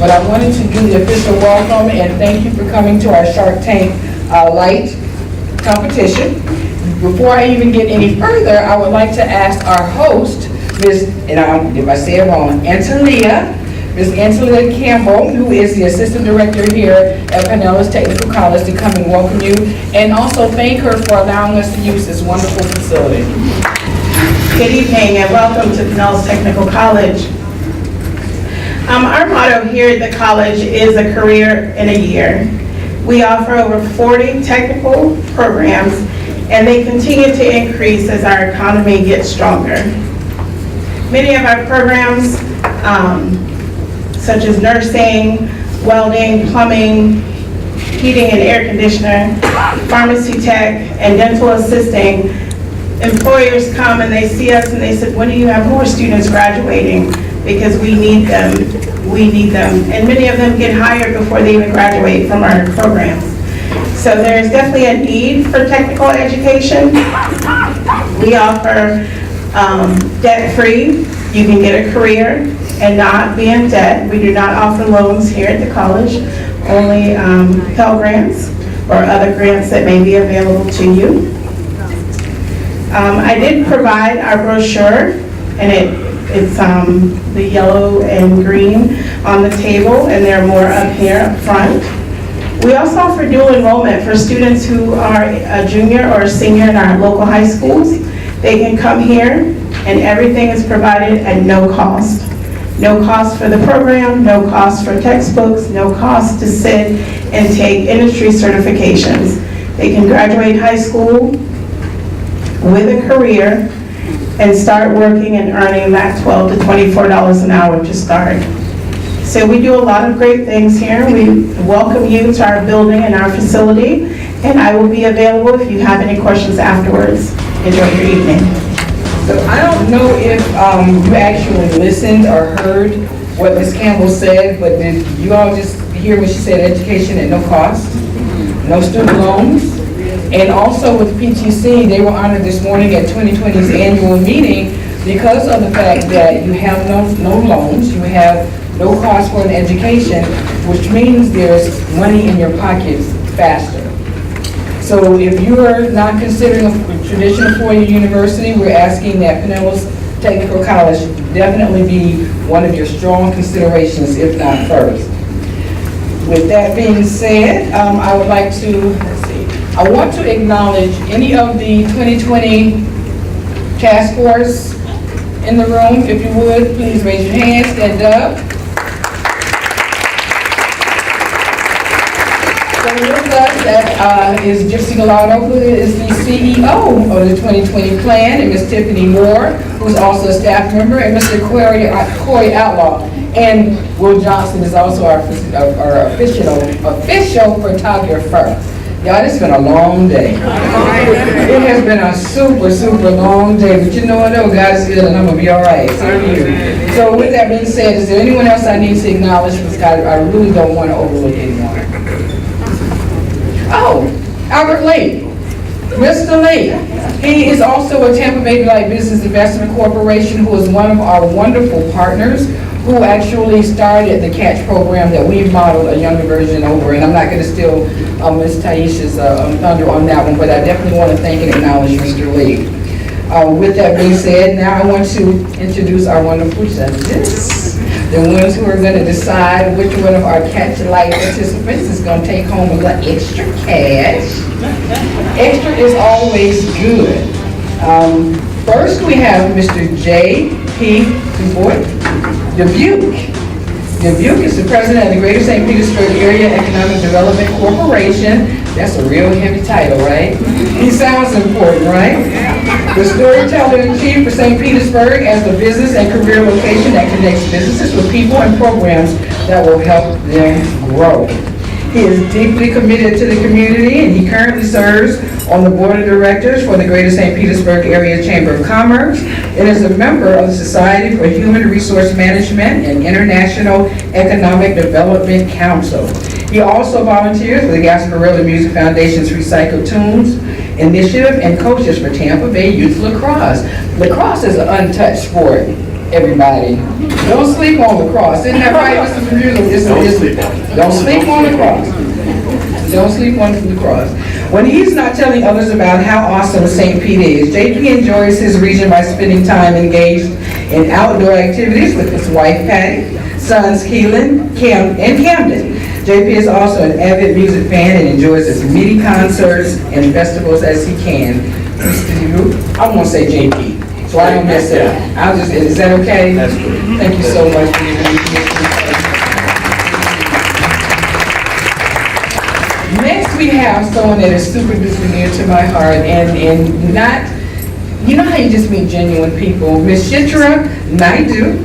but I wanted to do the official welcome and thank you for coming to our Shark Tank Lite competition. Before I even get any further, I would like to ask our host, if I say it wrong, Ms. Antalia Campbell, who is the Assistant Director here at Pinellas Technical College, to come and welcome you, and also thank her for allowing us to use this wonderful facility. Good evening and welcome to Pinellas Technical College. Our motto here at the college is a career in a year. We offer over 40 technical programs and they continue to increase as our economy gets stronger. Many of our programs, such as nursing, welding, plumbing, heating and air conditioner, pharmacy tech, and dental assisting, employers come and they see us and they said, when do you have more students graduating? Because we need them, we need them. And many of them get hired before they even graduate from our programs. So there's definitely a need for technical education. We offer debt-free. You can get a career and not be in debt. We do not offer loans here at the college, only Pell Grants or other grants that may be available to you. I did provide our brochure, and it's the yellow and green on the table, and there are more up here up front. We also offer dual enrollment for students who are a junior or a senior in our local high schools. They can come here, and everything is provided at no cost. No cost for the program, no cost for textbooks, no cost to sit and take industry certifications. They can graduate high school with a career and start working and earning that $12 to $24 an hour to start. So we do a lot of great things here. We welcome you to our building and our facility, and I will be available if you have any questions afterwards. Enjoy your evening. So I don't know if you actually listened or heard what Ms. Campbell said, but did you all just hear what she said, education at no cost, no student loans? And also with PTC, they were honored this morning at 2020's annual meeting because of the fact that you have no loans, you have no cost for an education, which means there's money in your pockets faster. So if you are not considering a traditional four-year university, we're asking that Pinellas Technical College definitely be one of your strong considerations, if not first. With that being said, I would like to, I want to acknowledge any of the 2020 task force in the room. If you would, please raise your hand, stand up. So with us, that is Gypsy Gallardo, who is the CEO of the 2020 plan, and Ms. Tiffany Moore, who's also a staff member, and Mr. Corey Outlaw. And Will Johnson is also our official photographer. Y'all, this has been a long day. It has been a super long day, but you know what though, God is good and I'm gonna be all right. So with that being said, is there anyone else I need to acknowledge? Because I really don't want to overlook anyone. Oh, Albert Lee, Mr. Lee. He is also a Tampa Bay Light Business Investment Corporation, who is one of our wonderful partners, who actually started the CATCH program that we've modeled a younger version over. And I'm not going to steal Ms. Taisha's thunder on that one, but I definitely want to thank and acknowledge Mr. Lee. With that being said, now I want to introduce our wonderful judges, the ones who are going to decide which one of our CATCH Lite participants is going to take home a little extra cash. Extra is always good. First, we have Mr. J.P. Dubuque. Dubuque is the president of the Greater St. Petersburg Area Economic Development Corporation. That's a real heavy title, right? He sounds important, right? The storyteller-in-chief for St. Petersburg as the business and career location that connects businesses with people and programs that will help them grow. He is deeply committed to the community, and he currently serves on the board of directors for the Greater St. Petersburg Area Chamber of Commerce and is a member of the Society for Human Resource Management and International Economic Development Council. He also volunteers for the Gasparilla Music Foundation's Recycle Tunes initiative and coaches for Tampa Bay Youth Lacrosse. Lacrosse is an untouched sport everybody. Don't sleep on the cross. Isn't that right, Mr. Bermuda? Don't sleep on the cross. Don't sleep on the cross. When he's not telling others about how awesome St. Pete is, JP enjoys his region by spending time engaged in outdoor activities with his wife, Patty, sons, Keelan, and Camden. JP is also an avid music fan and enjoys as many concerts and festivals as he can. I won't say JP, so I don't mess it up. Is that okay? That's good. Thank you so much for your information. Next, we have someone that is super duper near to my heart and not, you know how you just meet genuine people. Miss Shitra Naidu.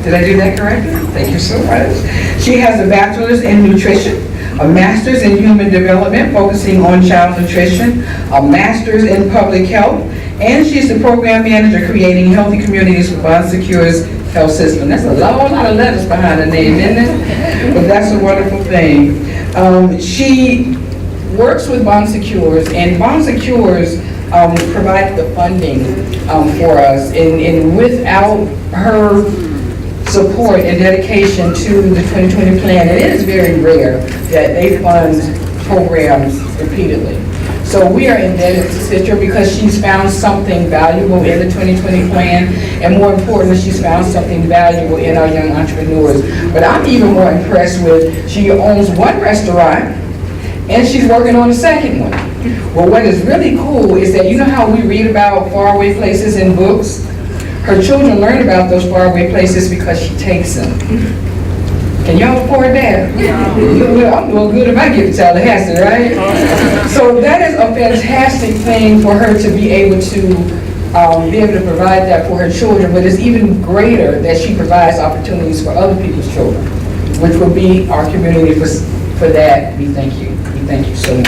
Did I do that correctly? Thank you so much. She has a bachelor's in nutrition, a master's in human development, focusing on child nutrition, a master's in public health, and she's the program manager creating healthy communities with Bon Secure's health system. That's a lot of letters behind her name, isn't it? But that's a wonderful thing. She works with Bon Secures, and Bon Secures provides the funding for us, and without her support and dedication to the 2020 plan, and it is very rare that they fund programs repeatedly. So we are indebted to Citra because she's found something valuable in the 2020 plan, and more importantly, she's found something valuable in our young entrepreneurs. But I'm even more impressed with, she owns one restaurant, and she's working on a second one. Well, what is really cool is that, you know how we read about faraway places in books? Her children learn about those faraway places because she takes them. Can y'all afford that? Well, I'm doing good if I get to Tallahassee, right? So that is a fantastic thing for her to be able to provide that for her children, but it's even greater that she provides opportunities for other people's children, which will be our community. For that, we thank you. We thank you so much.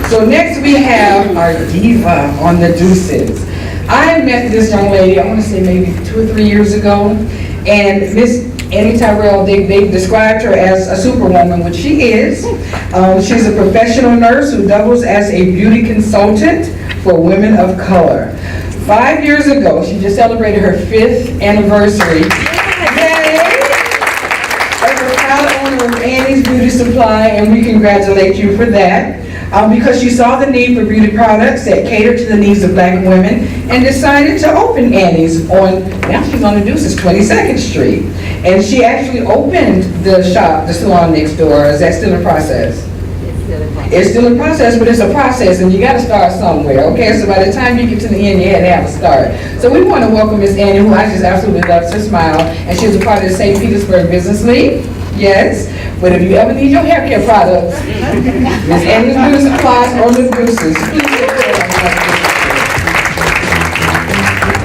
So next we have our diva on the deuces. I met this young lady, I want to say maybe 2 or 3 years ago, and Miss Annie Tyrell, they described her as a superwoman, which she is. She's a professional nurse who doubles as a beauty consultant for women of color. 5 years ago, she just celebrated her 5th anniversary. Yay! As a proud owner of Annie's Beauty Supply, and we congratulate you for that. Because she saw the need for beauty products that cater to the needs of Black women and decided to open Annie's now she's on the Deuces, 22nd Street. And she actually opened the salon next door. Is that still in process? It's still in process, but it's a process, and you got to start somewhere, okay? So by the time you get to the end, you had to have a start. So we want to welcome Miss Annie, who I just absolutely love to smile, and she's a part of the St. Petersburg Business League. Yes, but if you ever need your hair care products, Miss Annie's Beauty Supplies on the Deuces.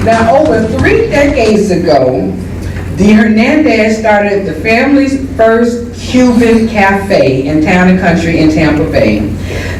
Now, over 3 decades ago, the Hernandez started the family's first Cuban cafe in Town and Country in Tampa Bay.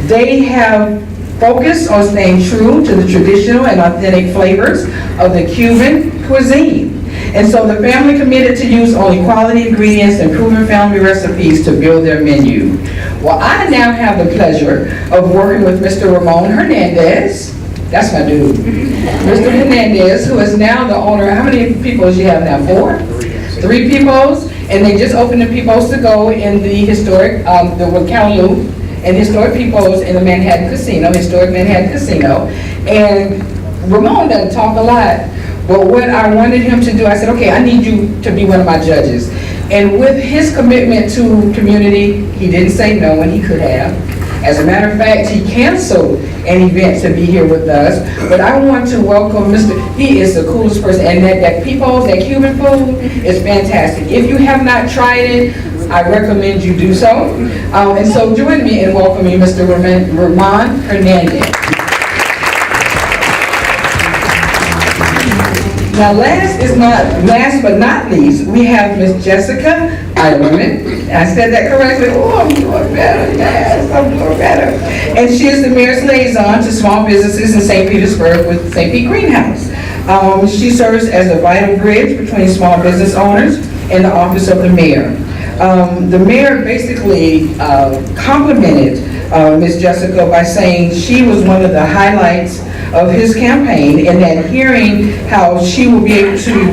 They have focused on staying true to the traditional and authentic flavors of the Cuban cuisine. And so the family committed to use only quality ingredients and proven family recipes to build their menu. Well, I now have the pleasure of working with Mr. Ramon Hernandez. That's my dude. Mr. Hernandez, who is now the owner. How many Peoples you have now? 4? 3 Peoples. And they just opened the Peoples to go in the historic, the Kowloon, and historic Peoples in the Manhattan Casino, historic Manhattan Casino. And Ramon doesn't talk a lot. But what I wanted him to do, I said, okay, I need you to be one of my judges. And with his commitment to community, he didn't say no when he could have. As a matter of fact, he canceled an event to be here with us. But I want to welcome he is the coolest person. And that Peoples, that Cuban food is fantastic. If you have not tried it, I recommend you do so. And so join me in welcoming Mr. Ramon Hernandez. Now, last but not least, we have Miss Jessica Eilerman. I said that correctly. Oh, I'm doing better. Yes, I'm doing better. And she is the mayor's liaison to small businesses in St. Petersburg with St. Pete Greenhouse. She serves as a vital bridge between small business owners and the office of the mayor. The mayor basically complimented Ms. Jessica by saying she was one of the highlights of his campaign, and that hearing how she will be able to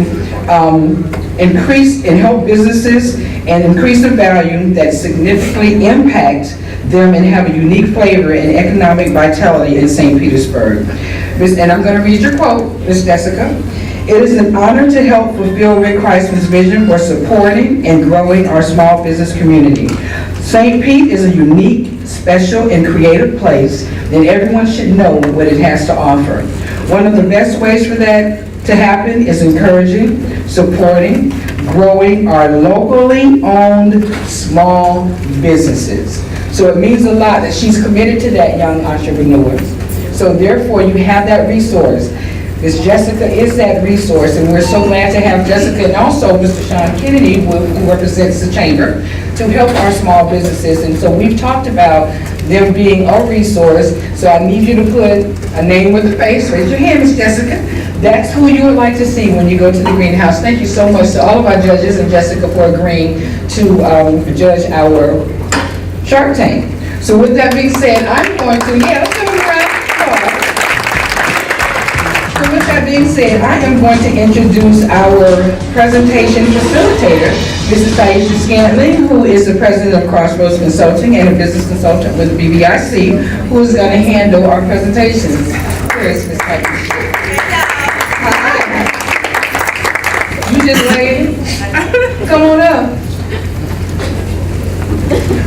increase and help businesses and increase the value that significantly impact them and have a unique flavor and economic vitality in St. Petersburg. And I'm going to read your quote, Ms. Jessica. It is an honor to help fulfill Rick Kreisman's vision for supporting and growing our small business community. St. Pete is a unique, special, and creative place, and everyone should know what it has to offer. One of the best ways for that to happen is encouraging, supporting, growing our locally owned small businesses. So it means a lot that she's committed to that, young entrepreneurs. So therefore, you have that resource. Ms. Jessica is that resource, and we're so glad to have Jessica and also Mr. Sean Kennedy, who represents the chamber, to help our small businesses. And so we've talked about them being a resource. So I need you to put a name with a face. Raise your hand, Ms. Jessica. That's who you would like to see when you go to the greenhouse. Thank you so much to all of our judges and Jessica for agreeing to judge our Shark Tank. So with that being said, I'm going to, let's give them a round of applause. So with that being said, I am going to introduce our presentation facilitator, Mrs. Taisha Scantlin, who is the president of Crossroads Consulting and a business consultant with BBIC, who is going to handle our presentations. Where is Ms. Taisha? Hi. You just waiting? Come on up.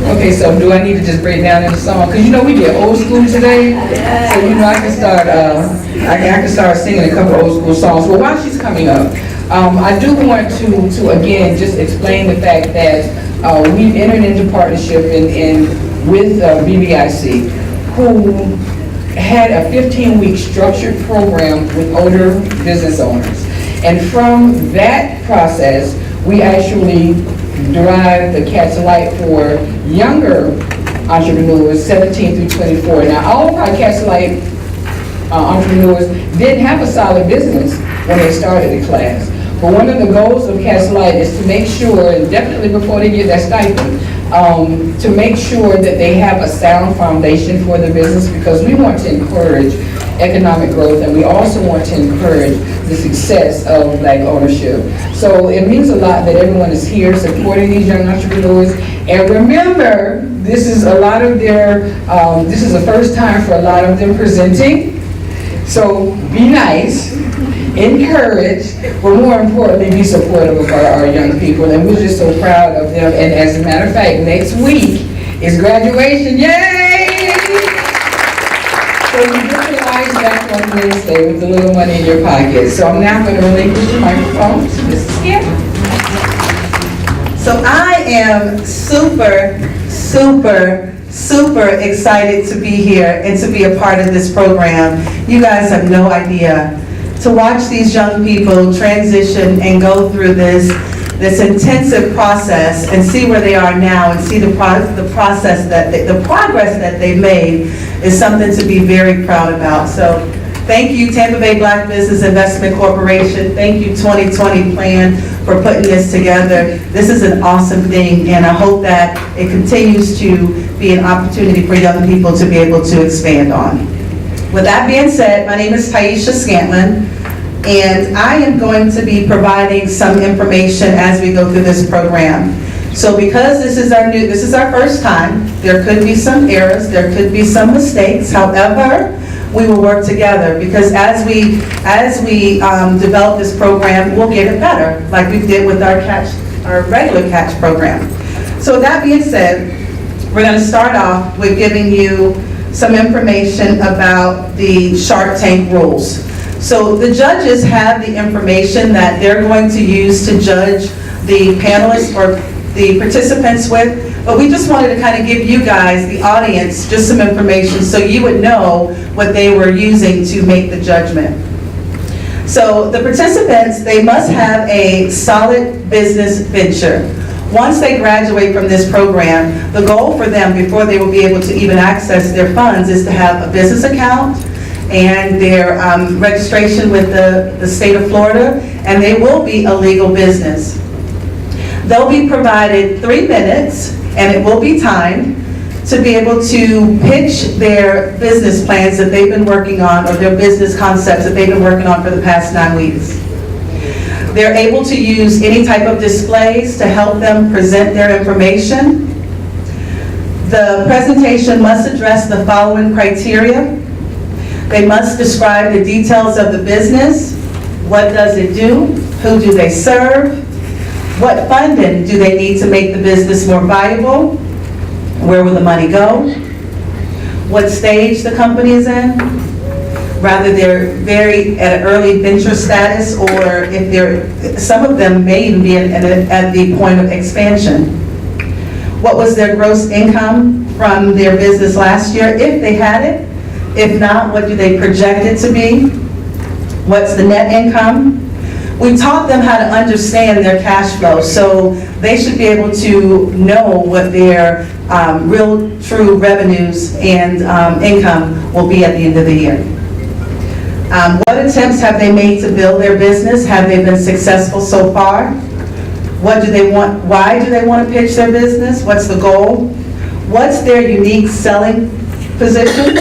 Okay, so do I need to just break down in the song? Because you know we get old school today, so you know I can start. I can start singing a couple old school songs. Well, while she's coming up, I do want to again just explain the fact that we've entered into partnership with BBIC, who had a 15-week structured program with older business owners, and from that process, we actually derived the Tank Lite for younger entrepreneurs, 17 through 24. Now, all of our Tank Lite entrepreneurs didn't have a solid business when they started the class. But one of the goals of Tank Lite is to make sure, and definitely before they get that stipend, to make sure that they have a sound foundation for their business, because we want to encourage economic growth, and we also want to encourage the success of Black ownership. So it means a lot that everyone is here supporting these young entrepreneurs. And remember, this is a lot of their, this is the first time for a lot of them presenting. So be nice, encourage, but more importantly, be supportive of our young people. And we're just so proud of them. And as a matter of fact, next week is graduation. Yay! So you get your eyes back on Wednesday with a little money in your pocket. So I'm now going to relinquish the microphone to Mrs. Skip. So I am super excited to be here and to be a part of this program. You guys have no idea. To watch these young people transition and go through this intensive process and see where they are now and see the progress that they've made is something to be very proud about. So thank you, Tampa Bay Black Business Investment Corporation. Thank you, 2020 Plan, for putting this together. This is an awesome thing, and I hope that it continues to be an opportunity for young people to be able to expand on. With that being said, my name is Taisha Scantlin, and I am going to be providing some information as we go through this program. So because this is our first time, there could be some errors, there could be some mistakes. However, we will work together, because as we develop this program, we'll get it better, like we did with our regular catch program. So with that being said, we're going to start off with giving you some information about the Shark Tank rules. So the judges have the information that they're going to use to judge the panelists or the participants with, but we just wanted to kind of give you guys, the audience, just some information so you would know what they were using to make the judgment. So the participants, they must have a solid business venture. Once they graduate from this program, the goal for them before they will be able to even access their funds is to have a business account and their registration with the state of Florida, and they will be a legal business. They'll be provided 3 minutes, and it will be timed, to be able to pitch their business plans that they've been working on, or their business concepts that they've been working on for the past 9 weeks. They're able to use any type of displays to help them present their information. The presentation must address the following criteria. They must describe the details of the business. What does it do? Who do they serve? What funding do they need to make the business more viable? Where will the money go? What stage the company is in? Rather, they're very at an early venture status, or if they're, some of them may even be at the point of expansion. What was their gross income from their business last year, if they had it? If not, what do they project it to be? What's the net income? We taught them how to understand their cash flow, so they should be able to know what their real, true revenues and income will be at the end of the year. What attempts have they made to build their business? Have they been successful so far? What do they want? Why do they want to pitch their business? What's the goal? What's their unique selling position?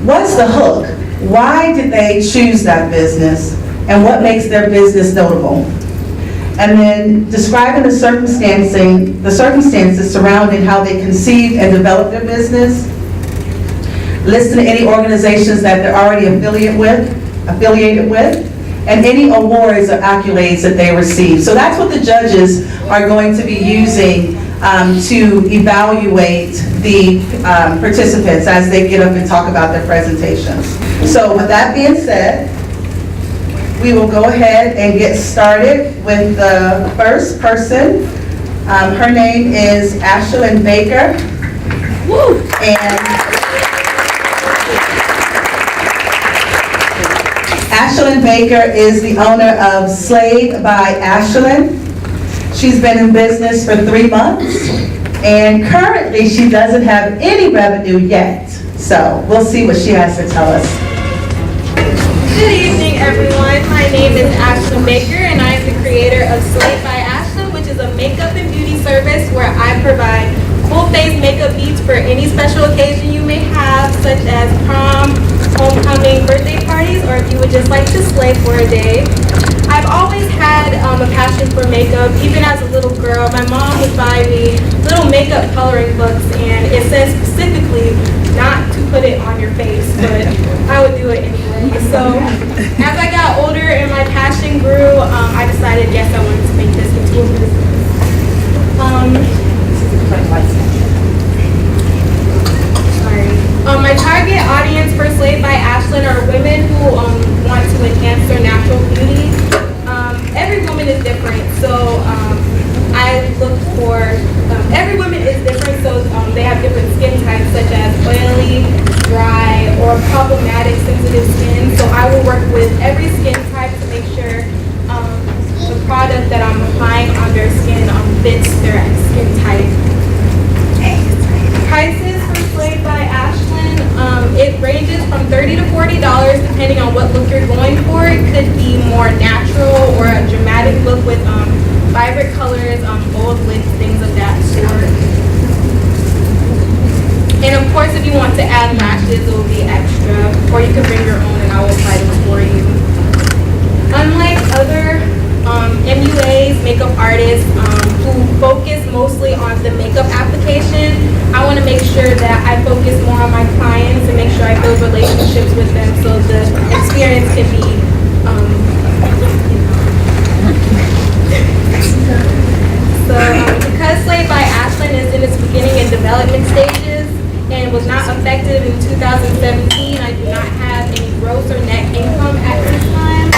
What's the hook? Why did they choose that business? And what makes their business notable? And then describing the circumstances surrounding how they conceive and develop their business. Listing any organizations that they're already affiliated with, and any awards or accolades that they receive. So that's what the judges are going to be using to evaluate the participants as they get up and talk about their presentations. So with that being said, we will go ahead and get started with the first person. Her name is Ashlyn Baker. Woo! And Ashlyn Baker is the owner of Slade by Ashlyn. She's been in business for 3 months, and currently she doesn't have any revenue yet. So we'll see what she has to tell us. Good evening, everyone. My name is Ashlyn Baker, and I am the creator of Slade by Ashlyn, which is a makeup and beauty service where I provide full-face makeup beads for any special occasion you may have, such as prom, homecoming, birthday parties, or if you would just like to slay for a day. I've always had a passion for makeup. Even as a little girl, my mom would buy me little makeup coloring books, and it says specifically not to put it on your face, but I would do it anyway. So as I got older and my passion grew, I decided, yes, I wanted to make this into a business. My target audience for Slade by Ashlyn are women who want to enhance their natural beauty. Every woman is different, so I look for, every woman is different, so they have different skin types, such as oily, dry, or problematic sensitive skin. So I will work with every skin type to make sure the product that I'm applying on their skin fits their skin type. Prices for Slade by Ashlyn, it ranges from $30 to $40 depending on what look you're going for. It could be more natural or a dramatic look with vibrant colors, bold lips, things of that sort. And of course, if you want to add lashes, it will be extra, or you can bring your own and I will apply them for you. Unlike other MUAs, makeup artists who focus mostly on the makeup application, I want to make sure that I focus more on my clients and make sure I build relationships with them so the experience can be because Slade by Ashlyn is in its beginning and development stages and was not effective in 2017, I do not have any gross or net income at this time,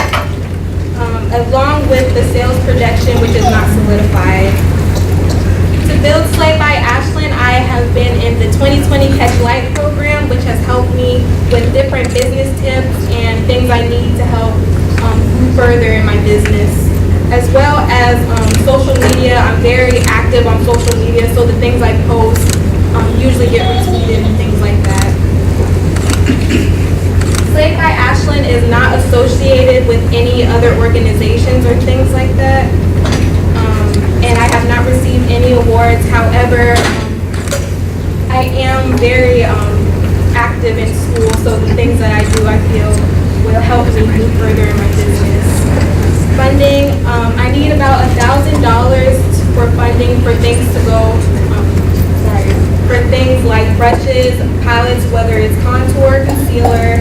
along with the sales projection, which is not solidified. To build Slade by Ashlyn, I have been in the 2020 Tank Lite program, which has helped me with different business tips and things I need to help move further in my business. As well as social media, I'm very active on social media, so the things I post usually get retweeted and things like that. Slade by Ashlyn is not associated with any other organizations or things like that. And I have further in my business. Funding, I need about $1,000 for funding for things to go, for things like brushes, palettes, whether it's contour, concealer,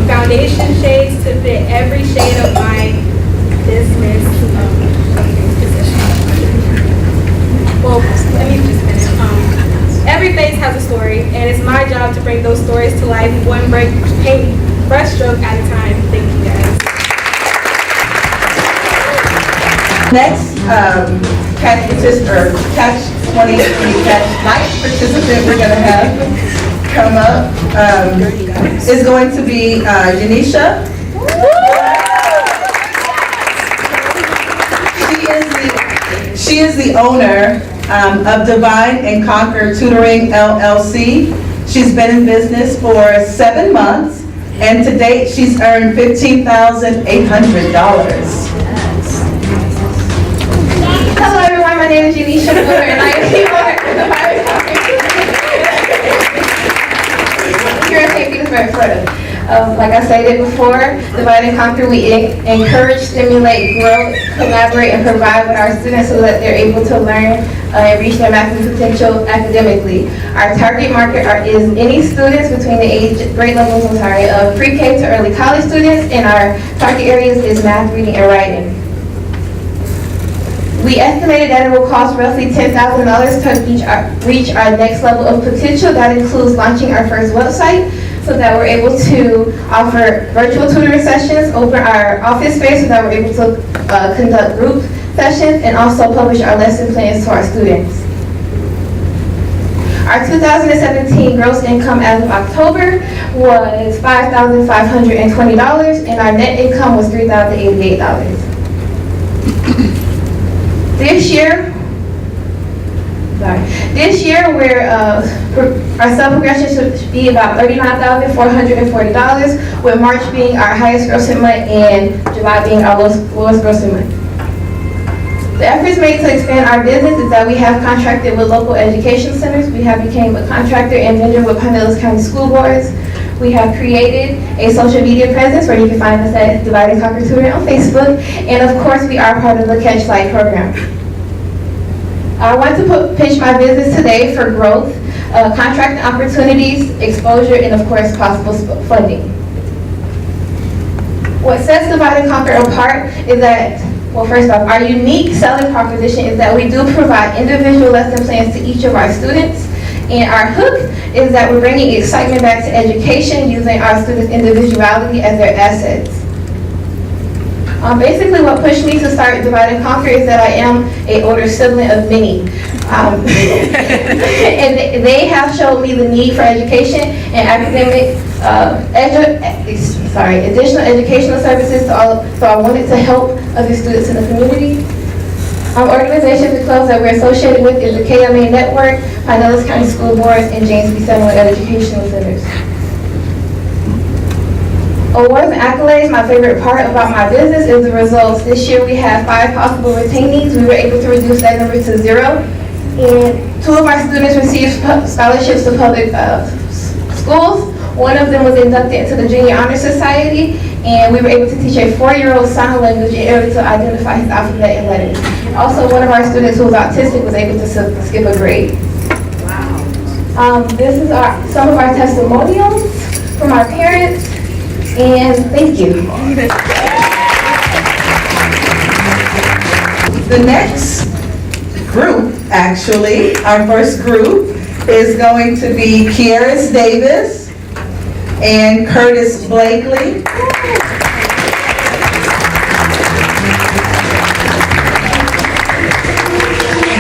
foundation shades to fit every shade of my business position. Well, let me just finish. Every face has a story, and it's my job to bring those stories to life one paint brush stroke at a time. Thank you, guys. Next, Catch 20 Catch Lite participant we're gonna have come up is going to be Janisha. She is the owner of Divide and Conquer Tutoring LLC. She's been in business for 7 months, and to date, she's earned $15,800. Hello everyone, my name is Janisha Miller and I am the owner of Divide and Conquer. Here in St. Petersburg, Florida. Like I stated before, Divide and Conquer, we encourage, stimulate, grow, collaborate, and provide with our students so that they're able to learn and reach their maximum potential academically. Our target market is any students between the grade levels of pre-K to early college students, and our target areas is math, reading, and writing. We estimated that it will cost roughly $10,000 to reach our next level of potential. That includes launching our first website so that we're able to offer virtual tutoring sessions, open our office space so that we're able to conduct group sessions, and also publish our lesson plans to our students. Our 2017 gross income as of October was $5,520, and our net income was $3,088. This year, our sale progression should be about $39,440, with March being our highest grossing month and July being our lowest grossing month. The efforts made to expand our business is that we have contracted with local education centers. We have become a contractor and vendor with Pinellas County School Boards. We have created a social media presence where you can find us at Divide and Conquer Tutoring on Facebook. And of course, we are part of the Catch Lite program. I want to pitch my business today for growth, contract opportunities, exposure, and of course, possible funding. What sets Divide and Conquer apart is that, well, first off, our unique selling proposition is that we do provide individual lesson plans to each of our students. And our hook is that we're bringing excitement back to education using our students' individuality as their assets. Basically, what pushed me to start Divide and Conquer is that I am an older sibling of many. And they have showed me the need for education and additional educational services, so I wanted to help other students in the community. Organizations and clubs that we're associated with is the KMA Network, Pinellas County School Boards, and James B. Settle Educational Centers. Awards and accolades, my favorite part about my business is the results. This year we have 5 possible retainees. We were able to reduce that number to 0. And 2 of our students received scholarships to public schools. One of them was inducted into the Junior Honor Society, and we were able to teach a 4-year-old sign language in order to identify his alphabet and letters. Also, one of our students who was autistic was able to skip a grade. Wow. This is some of our testimonials from our parents, and thank you. The next group, actually, our first group, is going to be Kieris Davis and Curtis Blakely.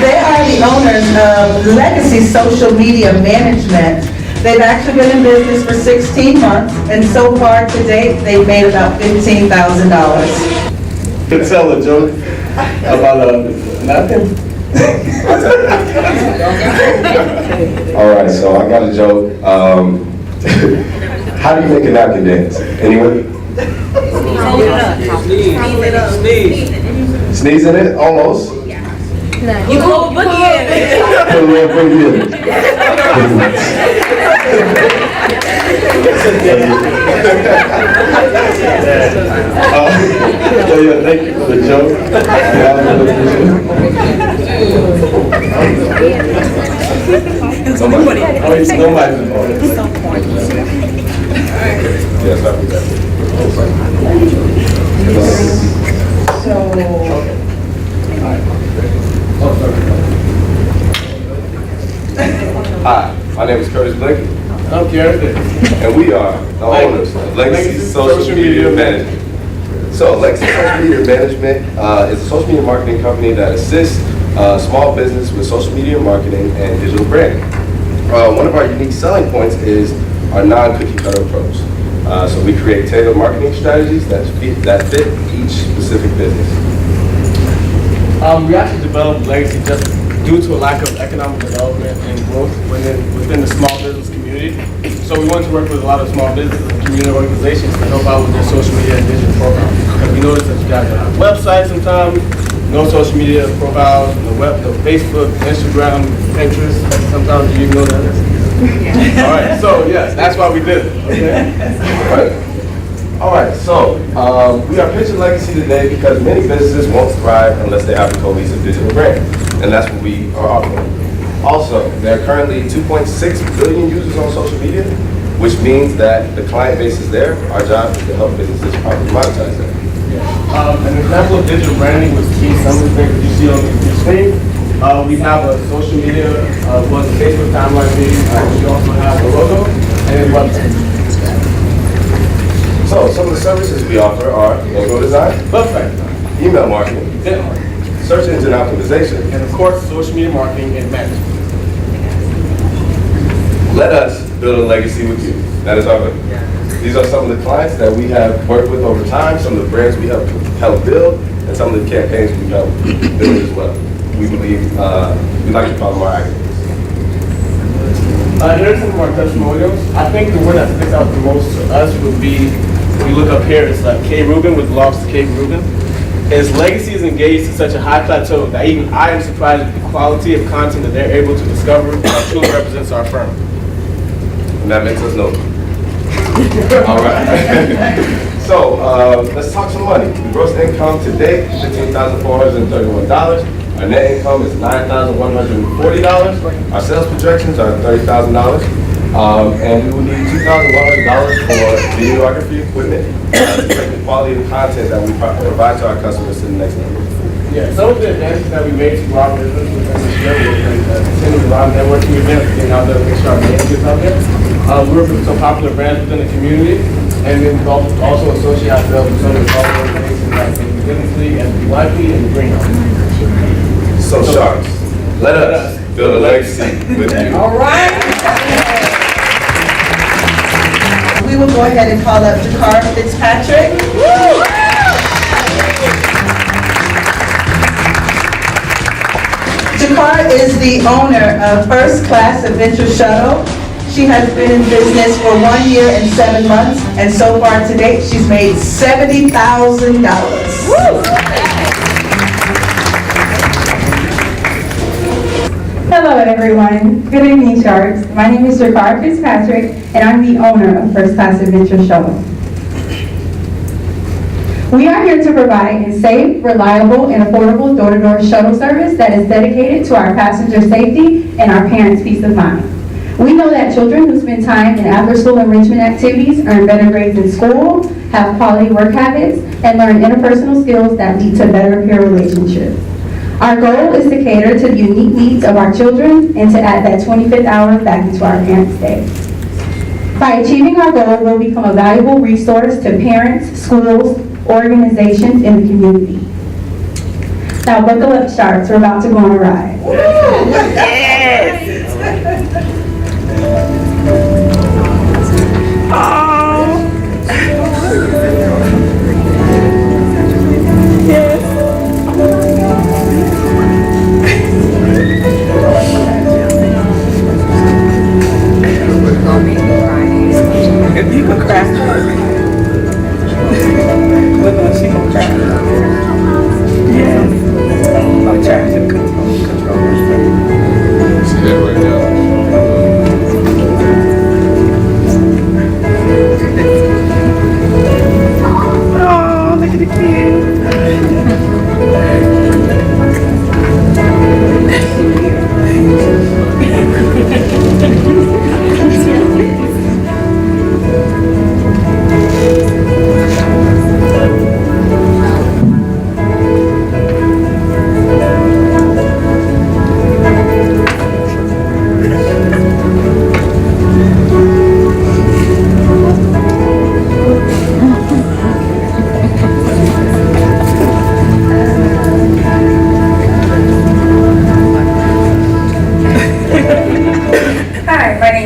They are the owners of Legacy Social Media Management. They've actually been in business for 16 months, and so far to date, they've made about $15,000. Tell a joke about nothing. All right, so I got a joke. How do you make a napkin dance? Anyone? Sneeze in it? Almost. You go boogie in it. Put a little boogie in it. Yeah, thank you for the joke. Nobody's Yes, I'll be back. Hi, my name is Curtis Blake. I'm Garrett. And we are the owners of Legacy Social Media Management. So Legacy Social Media Management is a social media marketing company that assists small business with social media marketing and digital branding. One of our unique selling points is our non-cookie cutter approach. So we create tailored marketing strategies that fit each specific business. We actually developed Legacy just due to a lack of economic development and growth within the small business community. So we wanted to work with a lot of small businesses and community organizations to help out with their social media and digital programs. Because we noticed that you guys don't have websites sometimes, no social media profiles, the Facebook, Instagram, Pinterest, sometimes you know that. All right, so yes, that's why we did it. Okay. All right, so we are pitching Legacy today because many businesses won't thrive unless they have a cohesive digital brand, and that's what we are offering. Also, there are currently 2.6 billion users on social media, which means that the client base is there. Our job is to help businesses properly monetize that. An example of digital branding was key. Some of the things that you see on your screen. We have a social media, was a Facebook timeline feed. We also have a logo and a website. So, some of the services we offer are logo design, Website, email marketing, search engine optimization, and of course, social media marketing and management. Let us build a legacy with you. That is our hope. These are some of the clients that we have worked with over time, some of the brands we have helped build, and some of the campaigns we've helped build as well. We believe, we like to call them our activists. Here are some of our testimonials. I think the one that sticks out the most to us would be, if you look up here, it's K. Rubin with Loves to K. Rubin. His legacy is engaged to such a high plateau that even I am surprised at the quality of content that they're able to discover that truly represents our firm. And that makes us know. All right. So let's talk some money. The gross income to date, $15,431. Our net income is $9,140. Our sales projections are $30,000. And we will need $2,100 for videography equipment to take the quality of content that we provide to our customers to the next level. Yeah, some of the advances that we made to our business within this year was attending a lot of networking events, getting out there to make sure our name gets out there. We work with some popular brands within the community, and then we also associate ourselves with some of the popular organizations like the Business League and the Lively and the Greenhouse. So Sharks, let us build a legacy with you. All right. We will go ahead and call up Jakar Fitzpatrick. Jakar is the owner of First Class Adventure Shuttle. She has been in business for 1 year and 7 months, and so far to date, she's made $70,000. Hello everyone. Good evening, Sharks. My name is Jakar Fitzpatrick, and I'm the owner of First Class Adventure Shuttle. We are here to provide a safe, reliable, and affordable door-to-door shuttle service that is dedicated to our passenger safety and our parents' peace of mind. We know that children who spend time in after-school enrichment activities earn better grades in school, have quality work habits, and learn interpersonal skills that lead to better peer relationships. Our goal is to cater to the unique needs of our children and to add that 25th hour back into our parents' day. By achieving our goal, we'll become a valuable resource to parents, schools, organizations, and the community. Now buckle up, Sharks, we're about to go on a ride. If you can crack her. Look what she gonna crack. Yeah. I'm trying to control See that right now?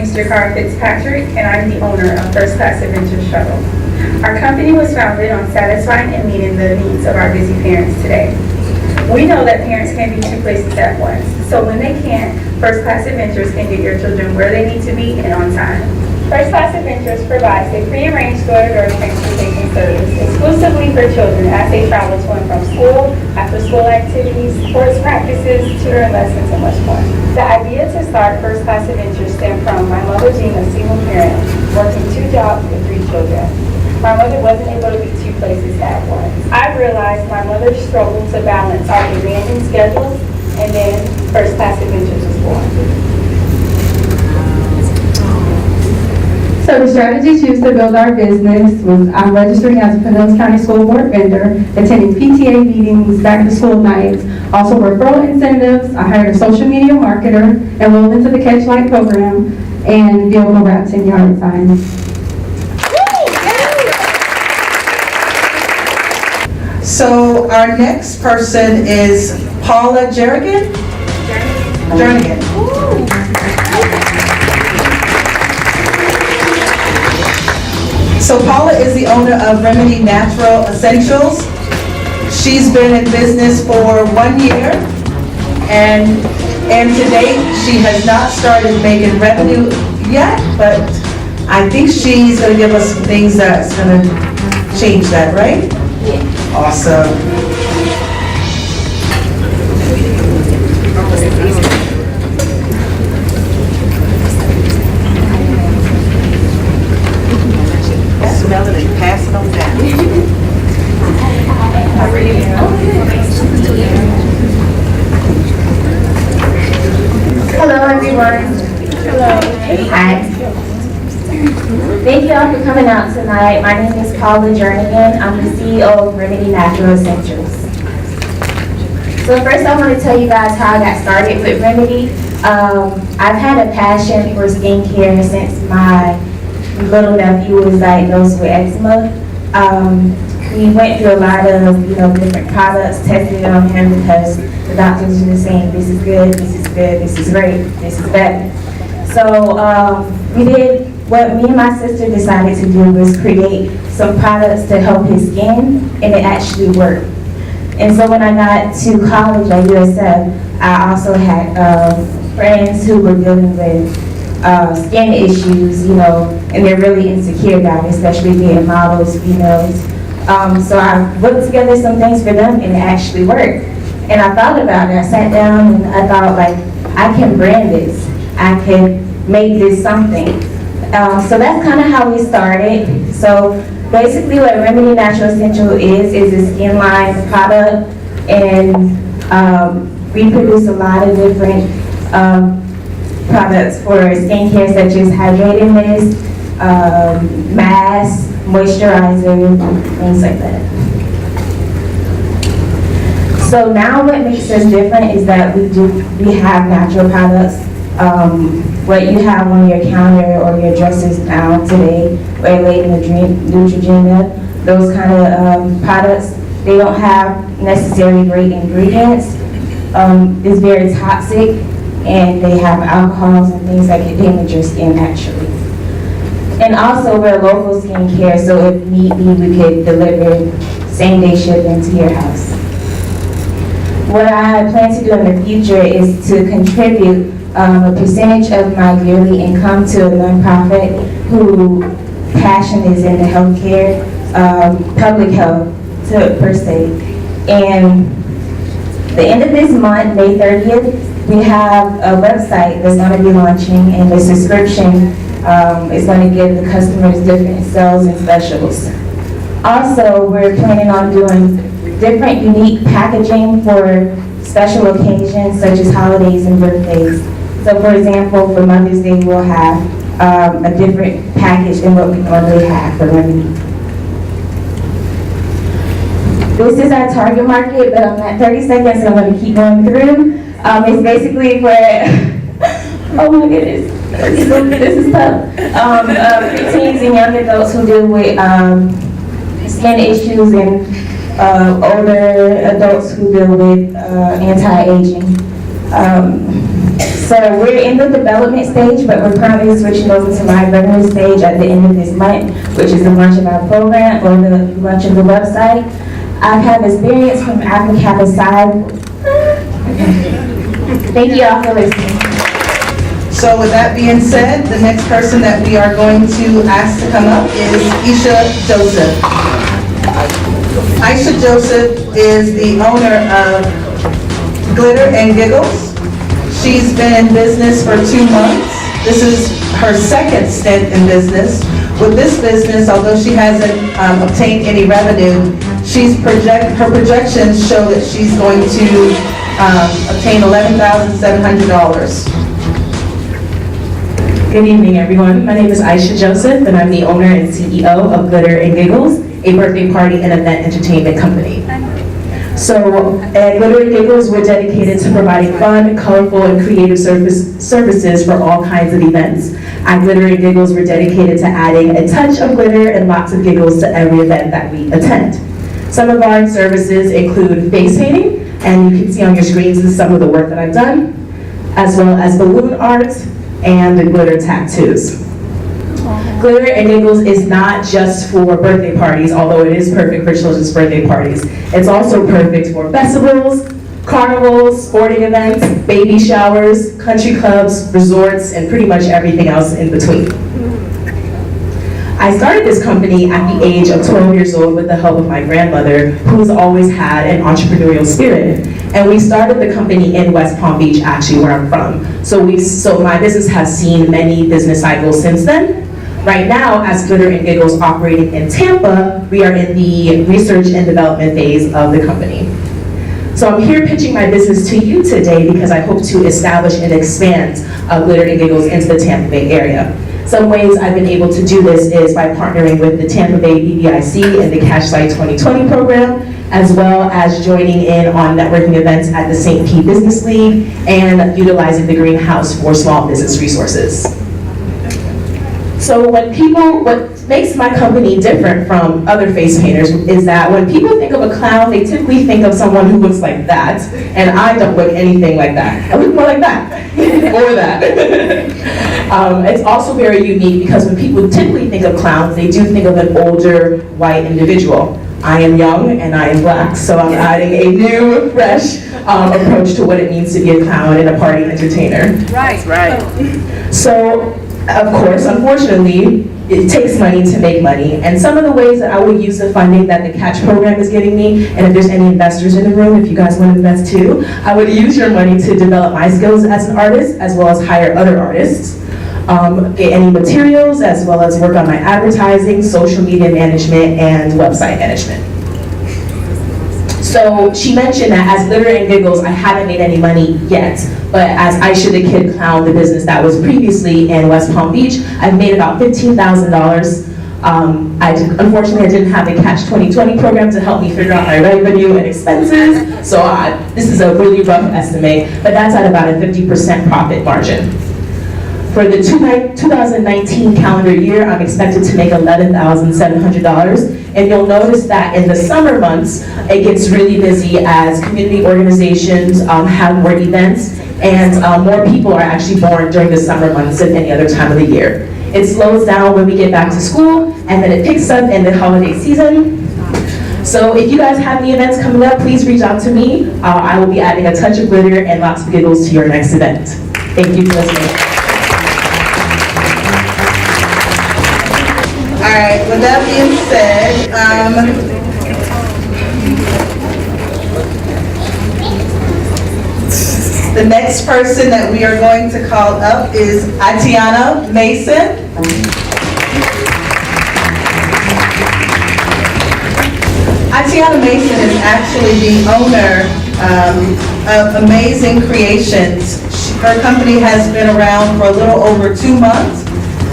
name's Jakar Fitzpatrick, and I'm the owner of First Class Adventure Shuttle. Our company was founded on satisfying and meeting the needs of our busy parents today. We know that parents can't be two places at once, so when they can't, First Class Adventures can get your children where they need to be and on time. First Class Adventures provides a pre-arranged door-to-door transportation service exclusively for children as they travel to and from school, after-school activities, sports practices, tutoring lessons, and much more. The idea to start First Class Adventures stemmed from my mother being a single parent, working 2 jobs with 3 children. My mother wasn't able to be 2 places at once. I realized my mother struggled to balance our demanding schedules, and then First Class Adventures was born. So the strategies used to build our business was I'm registering as a Pinellas County School Board vendor, attending PTA meetings, back to school nights, also referral incentives. I hired a social media marketer, enrolled into the Tank Lite program, and vehicle wraps and yard signs. So our next person is Paula Jernigan. So Paula is the owner of Remedy Natural Essentials. She's been in business for 1 year, and to date, she has not started making revenue yet, but I think she's gonna give us some things that's gonna change that, right? Yeah. Awesome. Smell it and pass it on down. Hello, everyone. Hello. Hi. Thank you all for coming out tonight. My name is Paula Jernigan. I'm the CEO of Remedy Natural Essentials. So first I want to tell you guys how I got started with Remedy. I've had a passion for skincare since my little nephew was diagnosed with eczema. We went through a lot of different products, tested it on him because the doctors were saying this is good, this is good, this is great, this is better. So we did what me and my sister decided to do was create some products to help his skin, and it actually worked. And so when I got to college at USF, I also had friends who were dealing with skin issues, and they're really insecure about it, especially being models, females. So I put together some things for them, and it actually worked. And I thought about it. I sat down and I thought, I can brand this. I can make this something. So that's kind of how we started. So basically what Remedy Natural Essential is a skin line product, and we produce a lot of different products for skincare such as hydrating mist, mask, moisturizer, things like that. So now what makes us different is that we have natural products. What you have on your counter or your dressers now today, or late in the drink, Neutrogena, those kind of products, they don't have necessarily great ingredients. It's very toxic, and they have alcohols and things that can damage your skin actually. And also we're local skincare, so if need be, we could deliver same-day shipping to your house. What I plan to do in the future is to contribute a percentage of my yearly income to a nonprofit whose passion is in the healthcare, public health per se. And the end of this month, May 30th, we have a website that's going to be launching, and the subscription is going to give the customers different sales and specials. Also, we're planning on doing different unique packaging for special occasions such as holidays and birthdays. So for example, for Mother's Day, we'll have a different package than what we normally have for Remedy. This is our target market, but I'm at 30 seconds, so I'm going to keep going through. It's basically for, oh my goodness, this is tough. Preteens and young adults who deal with skin issues, and older adults who deal with anti-aging. So we're in the development stage, but we're currently switching over to my revenue stage at the end of this month, which is the launch of our program or the launch of the website. I've had experience from African Kappa side. Thank you all for listening. So with that being said, the next person that we are going to ask to come up is Isha Joseph. Isha Joseph is the owner of Glitter and Giggles. She's been in business for 2 months. This is her second stint in business. With this business, although she hasn't obtained any revenue, her projections show that she's going to obtain $11,700. Good evening, everyone. My name is Aisha Joseph, and I'm the owner and CEO of Glitter and Giggles, a birthday party and event entertainment company. So at Glitter and Giggles, we're dedicated to providing fun, colorful, and creative services for all kinds of events. At Glitter and Giggles, we're dedicated to adding a touch of glitter and lots of giggles to every event that we attend. Some of our services include face painting, and you can see on your screens some of the work that I've done, as well as balloon art and glitter tattoos. Glitter and Giggles is not just for birthday parties, although it is perfect for children's birthday parties. It's also perfect for festivals, carnivals, sporting events, baby showers, country clubs, resorts, and pretty much everything else in between. I started this company at the age of 12 years old with the help of my grandmother, who's always had an entrepreneurial spirit. And we started the company in West Palm Beach, actually where I'm from. So my business has seen many business cycles since then. Right now, as Glitter and Giggles operating in Tampa, we are in the research and development phase of the company. So I'm here pitching my business to you today because I hope to establish and expand Glitter and Giggles into the Tampa Bay area. Some ways I've been able to do this is by partnering with the Tampa Bay BBIC and the Tank Lite 2020 program, as well as joining in on networking events at the St. Pete Business League and utilizing the greenhouse for small business resources. So what makes my company different from other face painters is that when people think of a clown, they typically think of someone who looks like that, and I don't look anything like that. I look more like that, or that. It's also very unique because when people typically think of clowns, they do think of an older, white individual. I am young and I am black, so I'm adding a new, fresh approach to what it means to be a clown and a party entertainer. Right, right. So, of course, unfortunately, it takes money to make money, and some of the ways that I would use the funding that the Catch program is getting me, and if there's any investors in the room, if you guys want to invest too, I would use your money to develop my skills as an artist, as well as hire other artists, get any materials, as well as work on my advertising, social media management, and website management. So she mentioned that as Glitter and Giggles, I haven't made any money yet, but as Aisha the Kid Clown, the business that was previously in West Palm Beach, I've made about $15,000. Unfortunately, I didn't have the Catch 2020 program to help me figure out my revenue and expenses, so this is a really rough estimate, but that's at about a 50% profit margin. For the 2019 calendar year, I'm expected to make $11,700. And you'll notice that in the summer months, it gets really busy as community organizations have more events, and more people are actually born during the summer months than any other time of the year. It slows down when we get back to school, and then it picks up in the holiday season. So if you guys have any events coming up, please reach out to me. I will be adding a touch of glitter and lots of giggles to your next event. Thank you for listening. All right, with that being said, the next person that we are going to call up is Atiana Mason. Atiana Mason is actually the owner of Amazing Creations. Her company has been around for a little over 2 months,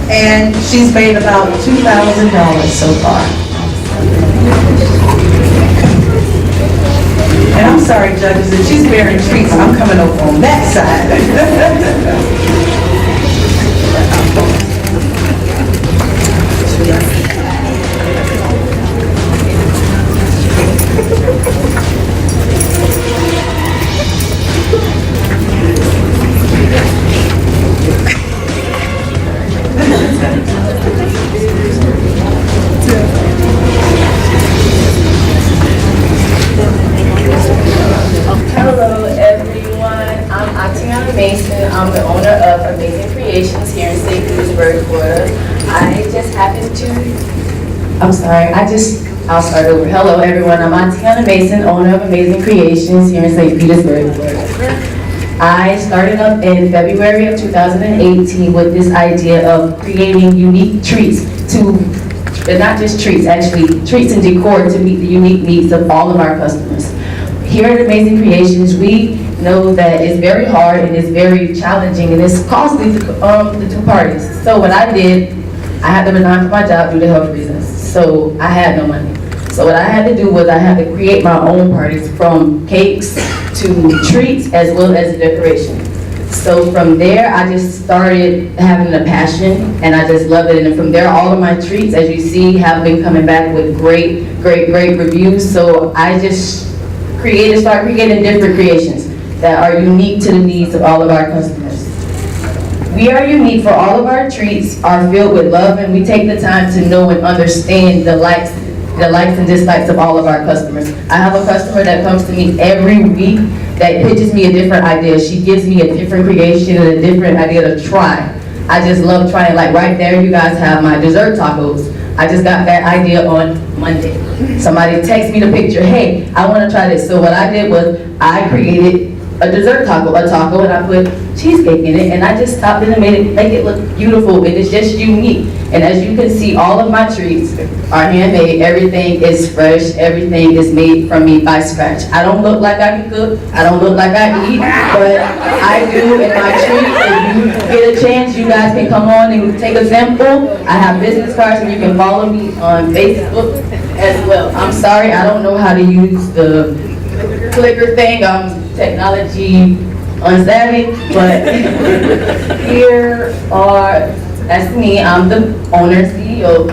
and she's made about $2,000 so far. And I'm sorry, judges, if she's bearing treats, I'm coming over on that side. Tiana Mason. I'm the owner of Amazing Creations here in St. Petersburg, Florida. I'll start over. Hello, everyone. I'm Tiana Mason, owner of Amazing Creations here in St. Petersburg, Florida. I started up in February of 2018 with this idea of creating unique treats not just treats, actually treats and decor to meet the unique needs of all of our customers. Here at Amazing Creations, we know that it's very hard and it's very challenging and it's costly to the two parties. So what I did, I had to resign from my job due to health reasons. So I had no money. So what I had to do was I had to create my own parties, from cakes to treats as well as decoration. So from there, I just started having a passion and I just loved it. And from there, all of my treats, as you see, have been coming back with great reviews. So I just started creating different creations that are unique to the needs of all of our customers. We are unique, for all of our treats are filled with love, and we take the time to know and understand the likes and dislikes of all of our customers. I have a customer that comes to me every week that pitches me a different idea. She gives me a different creation and a different idea to try. I just love trying. Like right there, you guys have my dessert tacos. I just got that idea on Monday. Somebody texted me the picture, hey, I want to try this. So what I did was I created a dessert taco, and I put cheesecake in it, and I just stopped it and make it look beautiful, and it's just unique. And as you can see, all of my treats are handmade. Everything is fresh. Everything is made from me by scratch. I don't look like I can cook. I don't look like I eat, but I do in my treats. If you get a chance, you guys can come on and take a sample. I have business cards, and you can follow me on Facebook as well. I'm sorry, I don't know how to use the clicker thing. I'm technology unsavvy, but that's me. I'm the owner, CEO.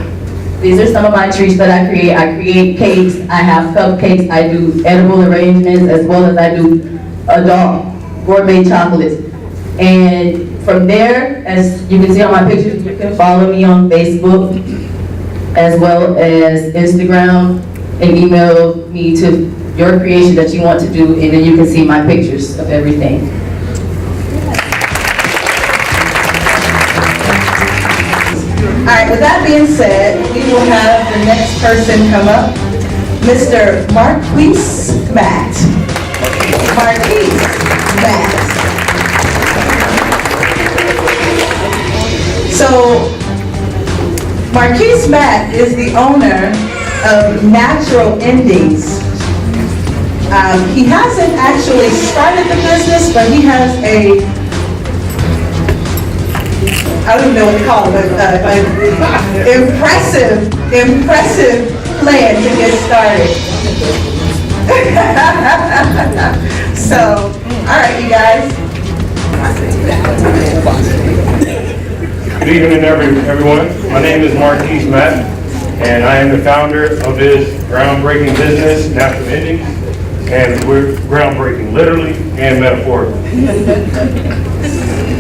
These are some of my treats that I create. I create cakes, I have cupcakes, I do edible arrangements, as well as I do adult gourmet chocolates. And from there, as you can see on my pictures, you can follow me on Facebook, as well as Instagram, and email me to your creation that you want to do, and then you can see my pictures of everything. All right, with that being said, we will have the next person come up, Mr. Marquise Matt. Marquise Matt. So, Marquise Matt is the owner of Natural Endings. He hasn't actually started the business, but he has I don't even know what to call it, but impressive plan to get started. So, all right, you guys. Good evening, everyone. My name is Marquise Matt, and I am the founder of this groundbreaking business, Natural Endings. And we're groundbreaking, literally and metaphorically.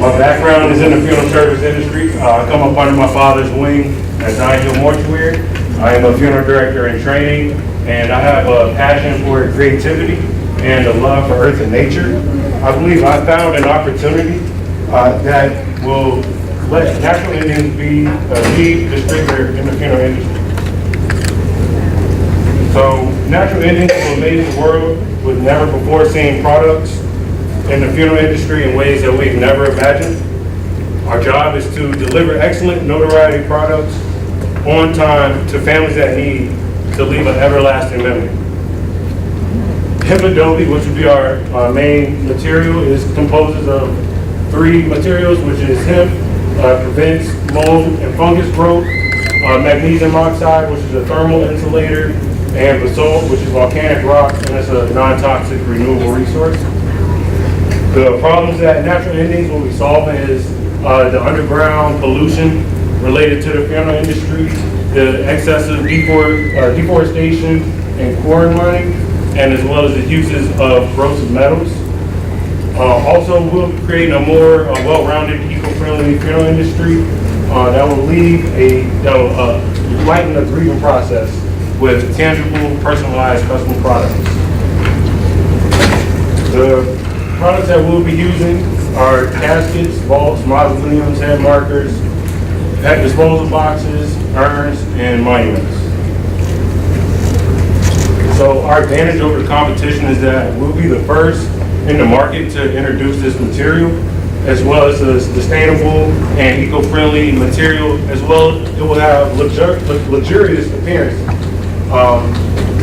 My background is in the funeral service industry. I come up under my father's wing at Nine Hill Mortuary. I am a funeral director in training, and I have a passion for creativity and a love for earth and nature. I believe I found an opportunity that will let Natural Endings be a lead distributor in the funeral industry. So, Natural Endings will amaze the world with never before seen products in the funeral industry in ways that we've never imagined. Our job is to deliver excellent notoriety products on time to families that need to leave an everlasting memory. Hemp Adobe, which would be our main material, composes of 3 materials, which is hemp, prevents mold and fungus growth, magnesium oxide, which is a thermal insulator, and basalt, which is volcanic rock, and it's a non-toxic renewable resource. The problems that Natural Endings will be solving is the underground pollution related to the funeral industry, the excessive deforestation and quarry mining, and as well as the uses of corrosive metals. Also, we'll create a more well-rounded, eco-friendly funeral industry that will lighten the grieving process with tangible, personalized, custom products. The products that we'll be using are caskets, vaults, mausoleums, head markers, pet disposal boxes, urns, and monuments. So our advantage over the competition is that we'll be the first in the market to introduce this material, as well as a sustainable and eco-friendly material, as well as it will have luxurious appearance.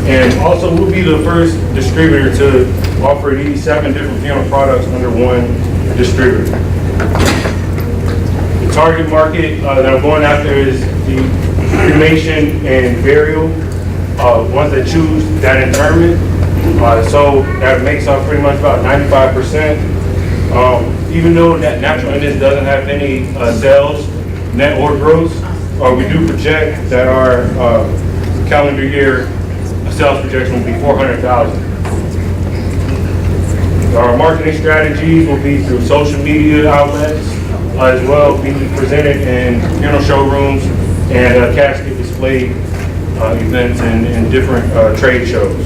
And also we'll be the first distributor to offer these 7 different funeral products under one distributor. The target market that I'm going after is the cremation and burial, ones that choose that interment. So that makes up pretty much about 95%. Even though that natural endings doesn't have any sales, net or gross, we do project that our calendar year sales projection will be 400,000. Our marketing strategies will be through social media outlets, as well be presented in funeral showrooms and casket display events and different trade shows.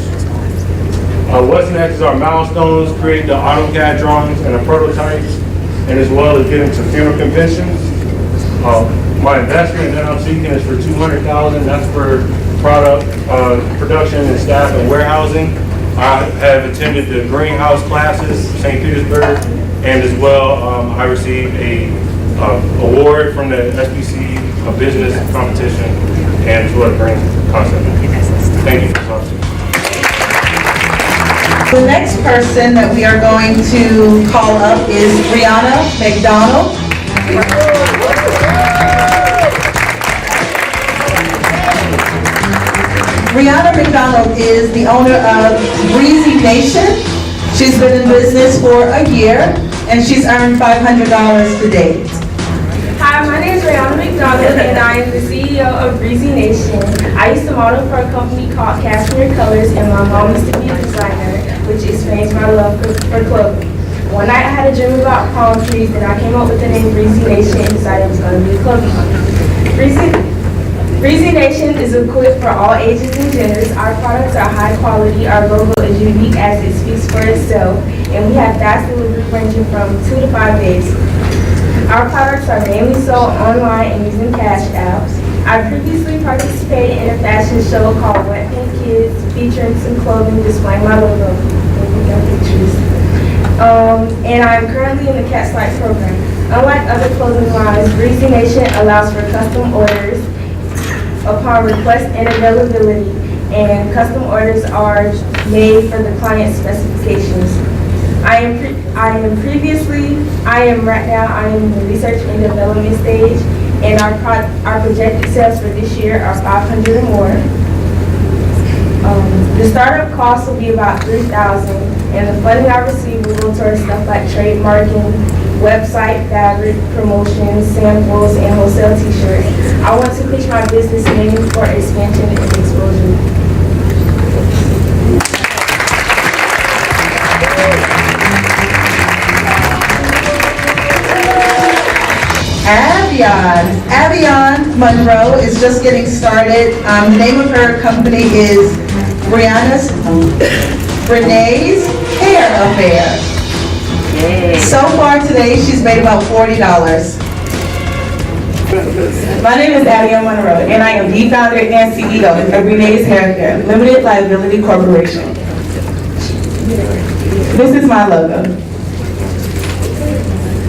What's next is our milestones, create the AutoCAD drawings and the prototypes, and as well as getting to funeral conventions. My investment that I'm seeking is for $200,000. That's for product production and staff and warehousing. I have attended the greenhouse classes in St. Petersburg, and as well I received a award from the SBC business competition and as well the green concept. Thank you for the opportunity. The next person that we are going to call up is Brianna McDonald. Brianna McDonald is the owner of Breezy Nation. She's been in business for a year and she's earned $500 to date. Hi, my name is Brianna McDonald and I am the CEO of Breezy Nation. I used to model for a company called Cashmere Colors and my mom used to be a designer, which explains my love for clothing. One night I had a dream about palm trees and I came up with the name Breezy Nation and decided it was going to be a clothing company. Breezy Nation is equipped for all ages and genders. Our products are high quality, our logo is unique as it speaks for itself, and we have fast delivery ranging from 2 to 5 days. Our products are mainly sold online and using cash apps. I previously participated in a fashion show called Wet Pink Kids, featuring some clothing displaying my logo. And I'm currently in the Tank Lite program. Unlike other clothing lines, Breezy Nation allows for custom orders upon request and availability, and custom orders are made for the client's specifications. I am right now in the research and development stage, and our projected sales for this year are 500 or more. The startup cost will be about $3,000, and the funding I receive will go towards stuff like trademarking, website, fabric, promotions, samples, and wholesale t-shirts. I want to pitch my business name for expansion and exposure. Avion Monroe is just getting started. The name of her company is Renee's Hair Affair. So far today, she's made about $40. My name is Abigail Monroe, and I am the founder and CEO of Renee's Hair Care, Limited Liability Corporation. This is my logo.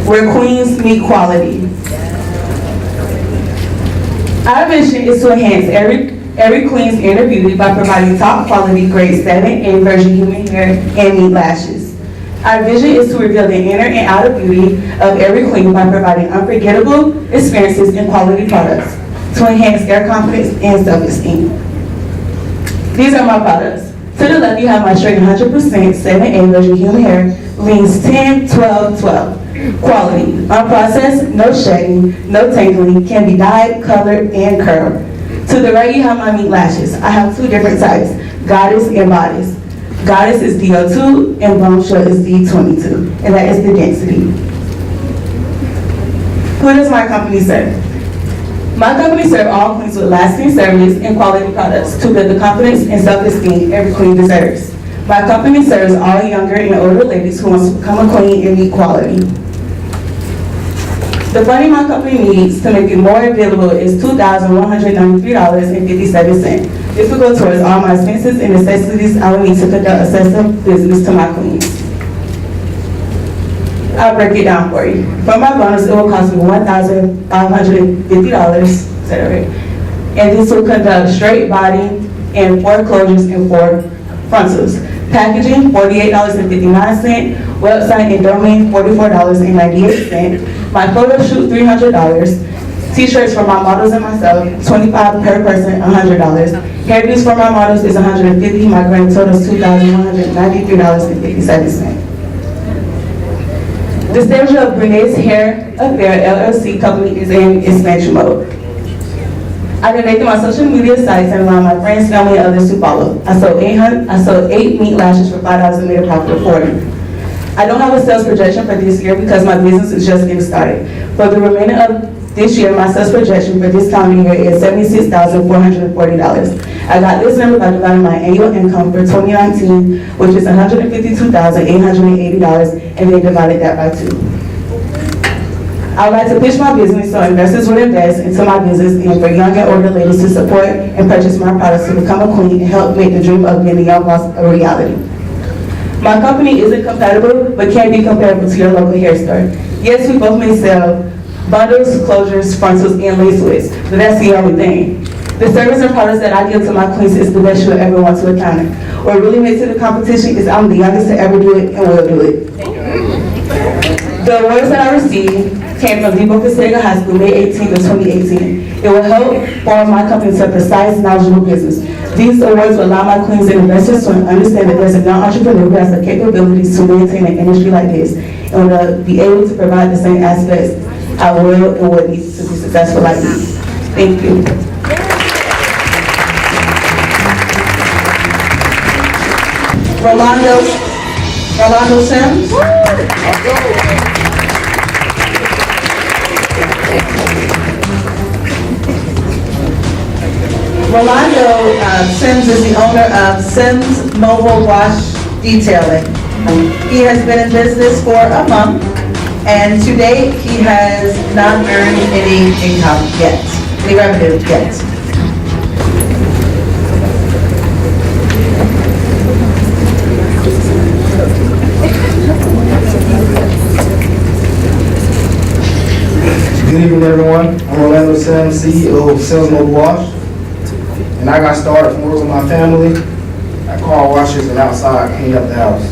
Where queens meet quality. Our mission is to enhance every queen's inner beauty by providing top quality grade 7 and virgin human hair and neat lashes. Our vision is to reveal the inner and outer beauty of every queen by providing unforgettable experiences and quality products to enhance their confidence and self-esteem. These are my products. To the left, you have my straight 100% 7A virgin human hair, leans 10, 12, 12. Quality, unprocessed, no shedding, no tangling, can be dyed, colored, and curled. To the right, you have my meat lashes. I have 2 different types, Goddess and Bodice. Goddess is D02 and Bombshell is D22, and that is the density. Who does my company serve? My company serves all queens with lasting service and quality products to build the confidence and self-esteem every queen deserves. My company serves all younger and older ladies who want to become a queen and meet quality. The funding my company needs to make it more available is $2,193.57. This will go towards all my expenses and necessities I will need to conduct a successful business to my queens. I'll break it down for you. For my bonus, it will cost me $1,550, is that right? And this will conduct straight body and 4 closures and 4 frontals. Packaging, $48.59. Website and domain, $44.98. My photo shoot, $300. T-shirts for my models and myself, $25 per person, $100. Hairdos for my models is $150. My grand total is $2,193.57. The schedule of Renee's Hair Affair LLC company is in expansion mode. I donated my social media sites and allow my friends, family, and others to follow. I sold 8 meat lashes for $5 and made a profit of $40. I don't have a sales projection for this year because my business is just getting started. For the remainder of this year, my sales projection for this calendar year is $76,440. I got this number by dividing my annual income for 2019, which is $152,880, and then divided that by 2. I would like to pitch my business so investors would invest into my business and for young and older ladies to support and purchase my products to become a queen and help make the dream of being a young boss a reality. My company isn't compatible, but can be comparable to your local hair store. Yes, we both may sell bundles, closures, frontals, and lace wigs, but that's the only thing. The service and products that I give to my queens is the best you'll ever want to encounter. What really makes it a competition is I'm the youngest to ever do it and will do it. The awards that I received came from Depot Passaic High School, May 18th of 2018. It will help form my company to a precise, knowledgeable business. These awards will allow my queens and investors to understand that there's a young entrepreneur who has the capabilities to maintain an industry like this and will be able to provide the same aspects I will and would need to be successful like me. Thank you. Rolando Sims. Rolando Sims is the owner of Sims Mobile Wash Detailing. He has been in business for a month, and to date, he has not earned any income yet, any revenue yet. Good evening, everyone. I'm Rolando Sims, CEO of Sims Mobile Wash, and I got started from working with my family at car washes and outside cleaning up the house.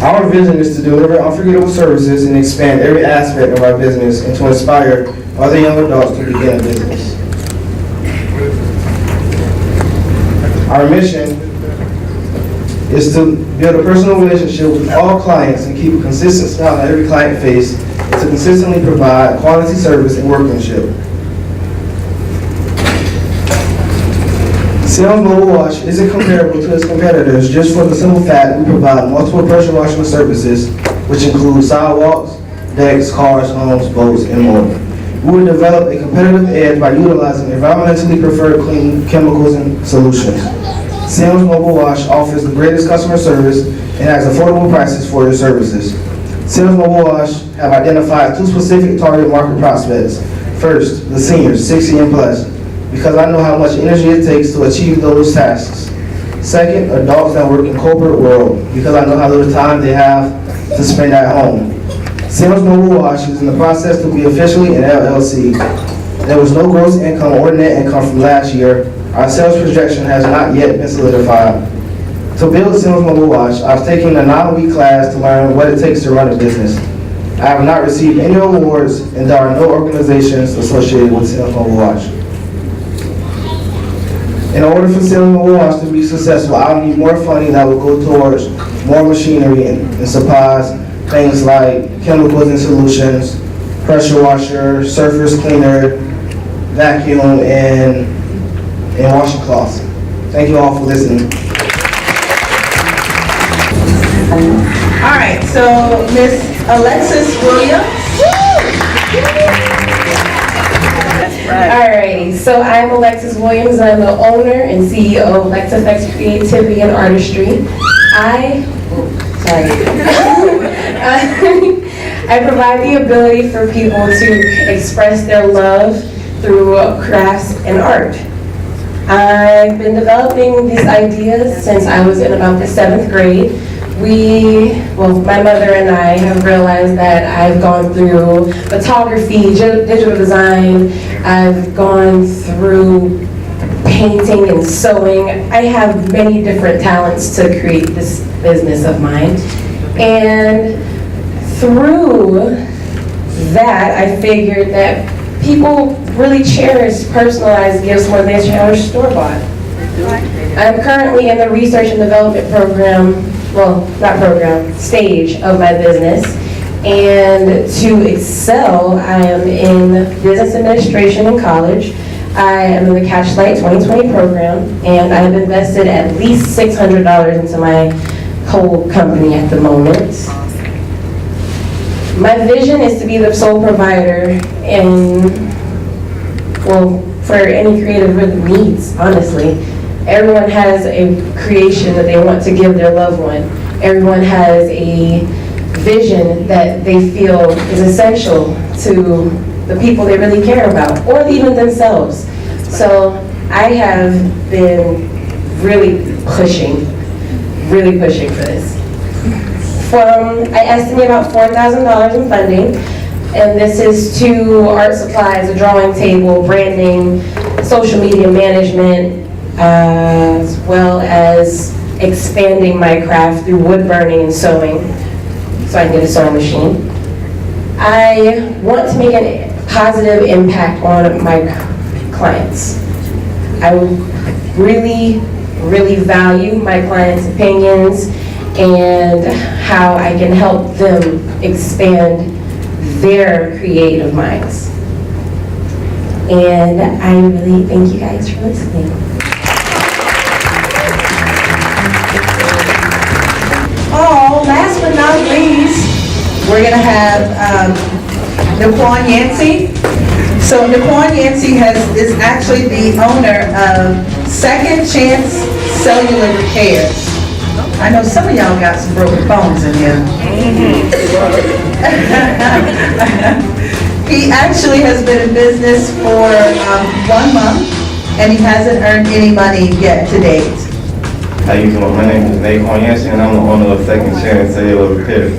Our vision is to deliver unforgettable services and expand every aspect of our business and to inspire other young adults to begin a business. Our mission is to build a personal relationship with all clients and keep a consistent smile on every client face and to consistently provide quality service and workmanship. Sims Mobile Wash isn't comparable to its competitors just for the simple fact we provide multiple pressure washing services, which include sidewalks, decks, cars, homes, boats, and more. We will develop a competitive edge by utilizing environmentally preferred clean chemicals and solutions. Sims Mobile Wash offers the greatest customer service and has affordable prices for their services. Sims Mobile Wash have identified 2 specific target market prospects. First, the seniors, 60 and plus, because I know how much energy it takes to achieve those tasks. Second, adults that work in corporate world, because I know how little time they have to spend at home. Sims Mobile Wash is in the process to be officially an LLC. There was no gross income or net income from last year. Our sales projection has not yet been solidified. To build Sims Mobile Wash, I've taken a 9-week class to learn what it takes to run a business. I have not received any awards, and there are no organizations associated with Sims Mobile Wash. In order for Sims Mobile Wash to be successful, I'll need more funding that will go towards more machinery and supplies, things like chemicals and solutions, pressure washer, surface cleaner, vacuum, and washing cloths. Thank you all for listening. All right, so Miss Alexis Williams. Alrighty, so I'm Alexis Williams, and I'm the owner and CEO of Lex Effects Creativity and Artistry. I provide the ability for people to express their love through crafts and art. I've been developing these ideas since I was in about the 7th grade. My mother and I have realized that I've gone through photography, digital design, I've gone through painting and sewing. I have many different talents to create this business of mine. And through that, I figured that people really cherish personalized gifts more than they cherish store-bought. I'm currently in the research and development stage of my business. And to excel, I am in business administration in college. I am in the Tank Lite 2020 program, and I have invested at least $600 into my whole company at the moment. My vision is to be the sole provider for any creative needs, honestly. Everyone has a creation that they want to give their loved one. Everyone has a vision that they feel is essential to the people they really care about, or even themselves. So I have been really pushing for this. I estimate about $4,000 in funding, and this is to art supplies, a drawing table, branding, social media management, as well as expanding my craft through wood burning and sewing, so I can get a sewing machine. I want to make a positive impact on my clients. I really value my clients' opinions and how I can help them expand their creative minds. And I really thank you guys for listening. Oh, last but not least, we're gonna have Naquan Yancey. So Naquan Yancey is actually the owner of Second Chance Cellular Repairs. I know some of y'all got some broken phones in here. He actually has been in business for 1 month, and he hasn't earned any money yet to date. How you doing? My name is Naquan Yancey, and I'm the owner of Second Chance Cellular Repair.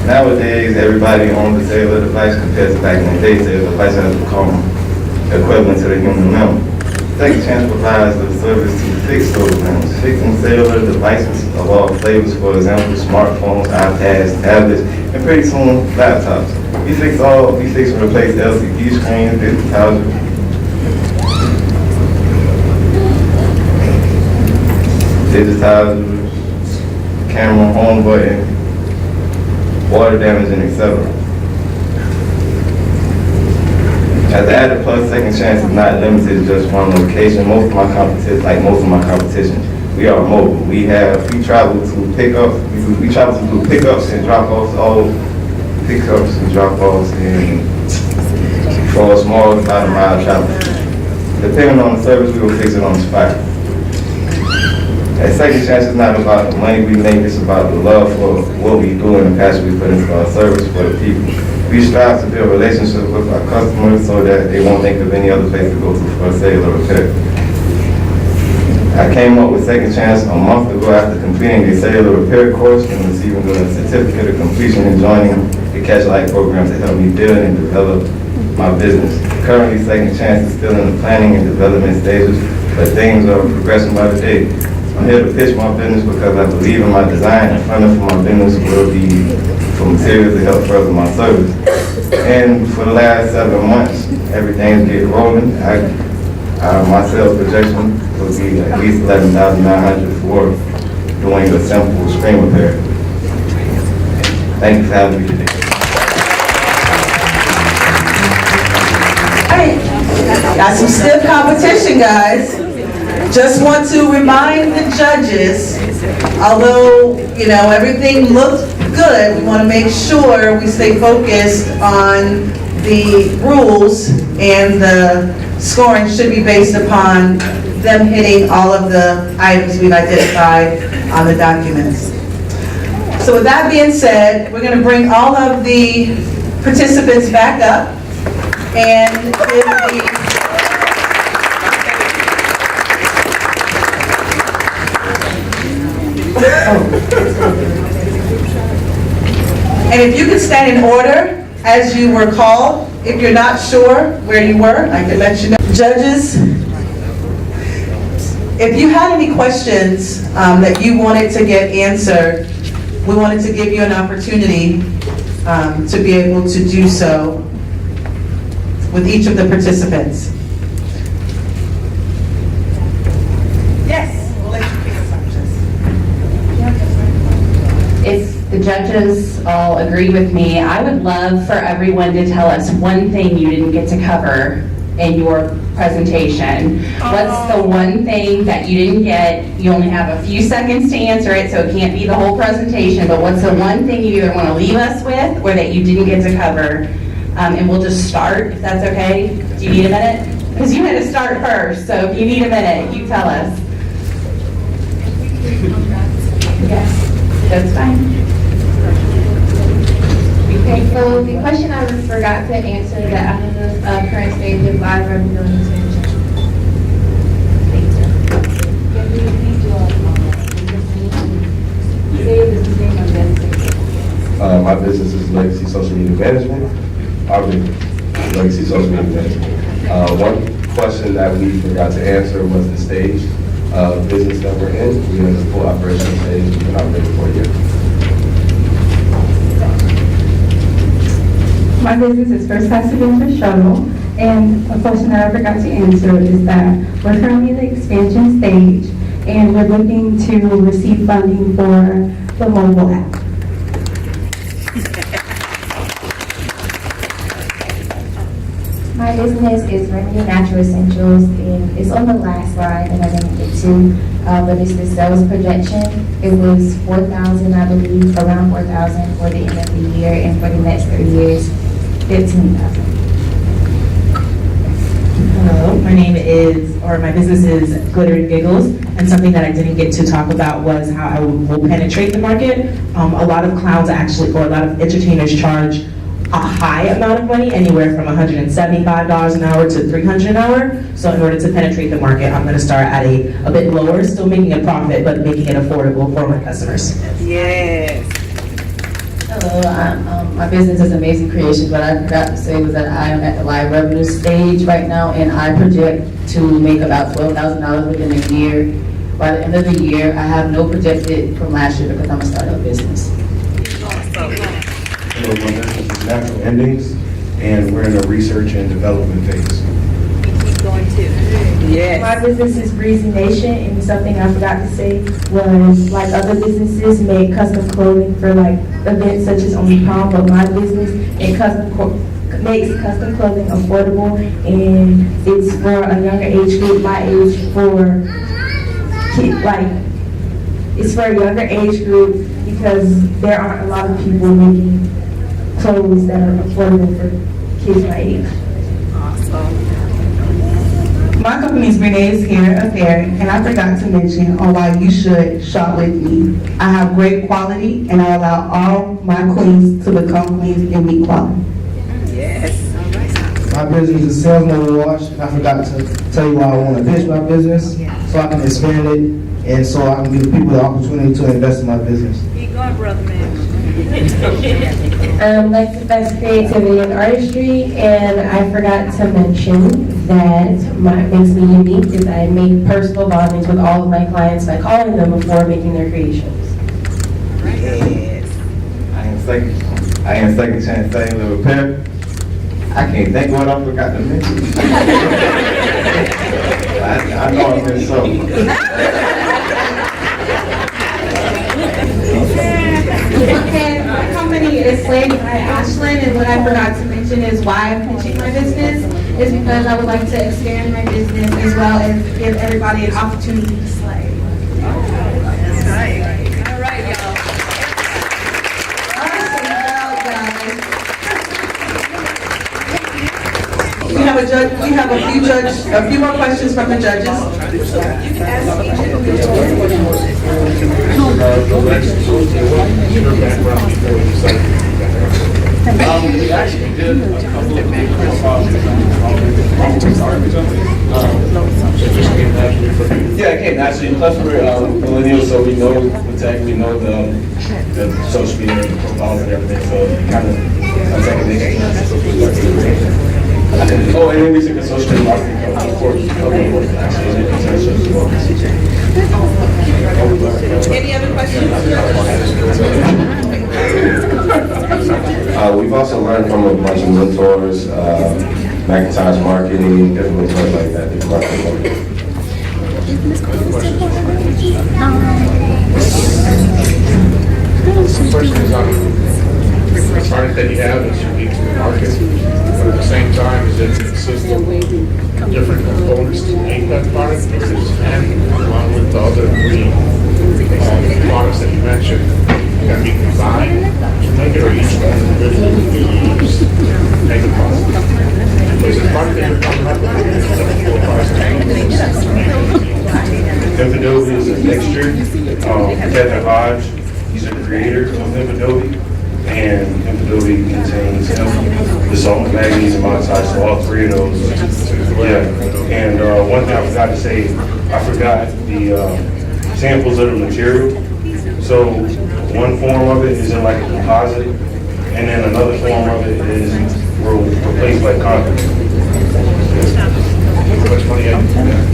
Nowadays, everybody owns a cellular device compared to back in the day. Cellular device has become equivalent to the human member. Second Chance provides the service to fix those limbs, fixing cellular devices of all flavors, for example, smartphones, iPads, tablets, and pretty soon laptops. We fix and replace LCD screens, digitizers, camera, home button, water damage, and etc. As an added plus, Second Chance is not limited to just one location. Most of my competition, we are mobile. We travel to pickups. We travel to do pickups and drop-offs, all pickups and drop-offs, and for a small about a mile travel. Depending on the service, we will fix it on the spot. At Second Chance, it's not about the money we make, it's about the love for what we do and the passion we put into our service for the people. We strive to build relationships with our customers so that they won't think of any other place to go to for a cellular repair. I came up with Second Chance a month ago after completing a cellular repair course and receiving a certificate of completion and joining the Tank Lite program to help me build and develop my business. Currently, Second Chance is still in the planning and development stages, but things are progressing by the day. I'm here to pitch my business because I believe in my design, and funding for my business will be for materials to help further my service. And for the last 7 months, everything's getting rolling. My sales projection will be at least $11,900 for doing a simple screen repair. Thank you for having me today. All right, got some stiff competition, guys. Just want to remind the judges, although, everything looked good, we want to make sure we stay focused on the rules and the scoring should be based upon them hitting all of the items we've identified on the documents. So with that being said, we're going to bring all of the participants back up and give the and if you could stand in order as you were called, if you're not sure where you were, I can let you know. Judges, if you had any questions that you wanted to get answered, we wanted to give you an opportunity to be able to do so with each of the participants. Yes, we'll let you kick us off, Jess. If the judges all agree with me, I would love for everyone to tell us one thing you didn't get to cover in your presentation. What's the one thing that you didn't get? You only have a few seconds to answer it, so it can't be the whole presentation, but what's the one thing you either want to leave us with or that you didn't get to cover? And we'll just start, if that's okay. Do you need a minute? Because you had to start first, so if you need a minute, you tell us. Yes, that's fine. Okay, so the question I forgot to answer that I don't know if current stage of live revenue and expansion. My business is Legacy Social Media Management. Our business is Legacy Social Media Management. One question that we forgot to answer was the stage of business that we're in. We're in the full operational stage. We've been operating for a year. My business is First Class Adventure Shuttle, and a question that I forgot to answer is that we're currently in the expansion stage, and we're looking to receive funding for the mobile app. My business is Remedy Natural Essentials, and it's on the last slide, and I didn't get to, but it's the sales projection. It was 4,000, I believe, around 4,000 for the end of the year, and for the next 3 years, 15,000. Hello, my business is Glitter and Giggles, and something that I didn't get to talk about was how I will penetrate the market. A lot of clowns actually, or a lot of entertainers charge a high amount of money, anywhere from $175 an hour to $300 an hour. So in order to penetrate the market, I'm going to start at a bit lower, still making a profit, but making it affordable for my customers. Yes. Hello, my business is Amazing Creations. What I forgot to say was that I am at the live revenue stage right now, and I project to make about $12,000 within a year. By the end of the year, I have no projected from last year because I'm a startup business. My business is Natural Endings, and we're in a research and development phase. Yes. My business is Breezy Nation, and something I forgot to say was, like other businesses make custom clothing for like events such as Only Prom, but my business makes custom clothing affordable, and it's for a younger age group, my age, it's for a younger age group because there aren't a lot of people making clothes that are affordable for kids my age. My company is Renee's Hair Affair, and I forgot to mention on why you should shop with me. I have great quality, and I allow all my queens to become queens and meet quality. Yes. My business is Sales Mobile Wash, and I forgot to tell you why I want to pitch my business, so I can expand it, and so I can give people the opportunity to invest in my business. Keep going, brother man. That's creativity and artistry, and I forgot to mention that what makes me unique is I make personal bondings with all of my clients by calling them before making their creations. Yes. I ain't second chance thing to repair. I can't think what I forgot to mention. I know I've been so. Okay, my company is Acclaimed by Ashland, and what I forgot to mention is why I'm pitching my business is because I would like to expand my business as well as give everybody an opportunity to slay. That's right. All right, y'all. Awesome job, guys. have a few more questions from the judges. We actually did a couple of yeah, it came naturally. Plus, we're millennials, so we know the tech, we know the social media profiles and everything, so it kind of second nature. Oh, and then we took a social media marketing course, actually, in internship as well. Any other questions? We've also learned from a bunch of mentors, Macintosh marketing, different mentors like that. Different marketing. The question is the product that you have is unique to the market, but at the same time, is it consist of different components to make that product? Because and along with the other three products that you mentioned, can be combined to make it, or each one individually used to make a product? Because the product that you're coming up with is a full price. Infidelity is a mixture. Kevin Hodge, he's a creator of Infidelity, and Infidelity contains hemp, the salt, magnesium oxide, so all three of those. Yeah, and one thing I forgot to say, I forgot the samples of the material. So one form of it is in like a composite, and then another form of it is replaced by concrete. How much money have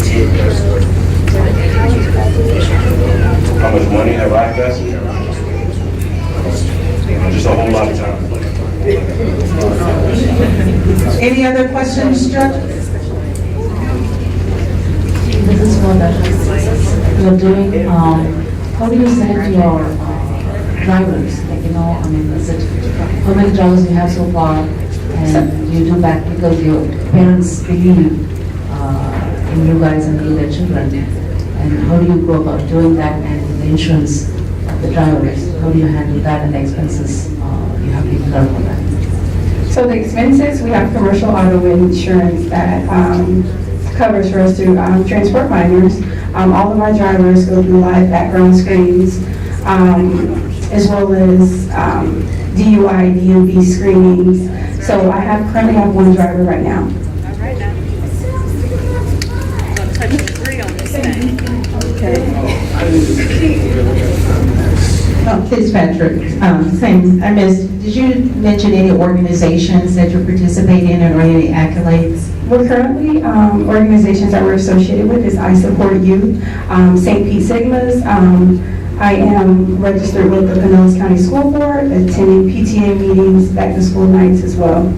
you invested? How much money have I invested? Just a whole lot of time. Any other questions, judges? This is what you're doing. How do you select your drivers? Like, I mean, is it how many drivers you have so far, and you do that because your parents believe in you guys and in their children? And how do you go about doing that, and the insurance of the drivers? How do you handle that and the expenses you have to incur for that? So the expenses, we have commercial auto insurance that covers for us to transport minors. All of our drivers go through live background screens, as well as DUI, DMV screenings. So currently have one driver right now. Fitzpatrick, same. I missed. Did you mention any organizations that you participate in or any accolades? We're currently, organizations that we're associated with is I Support You, St. Pete Sigmas. I am registered with the Pinellas County School Board, attending PTA meetings, back to school nights as well.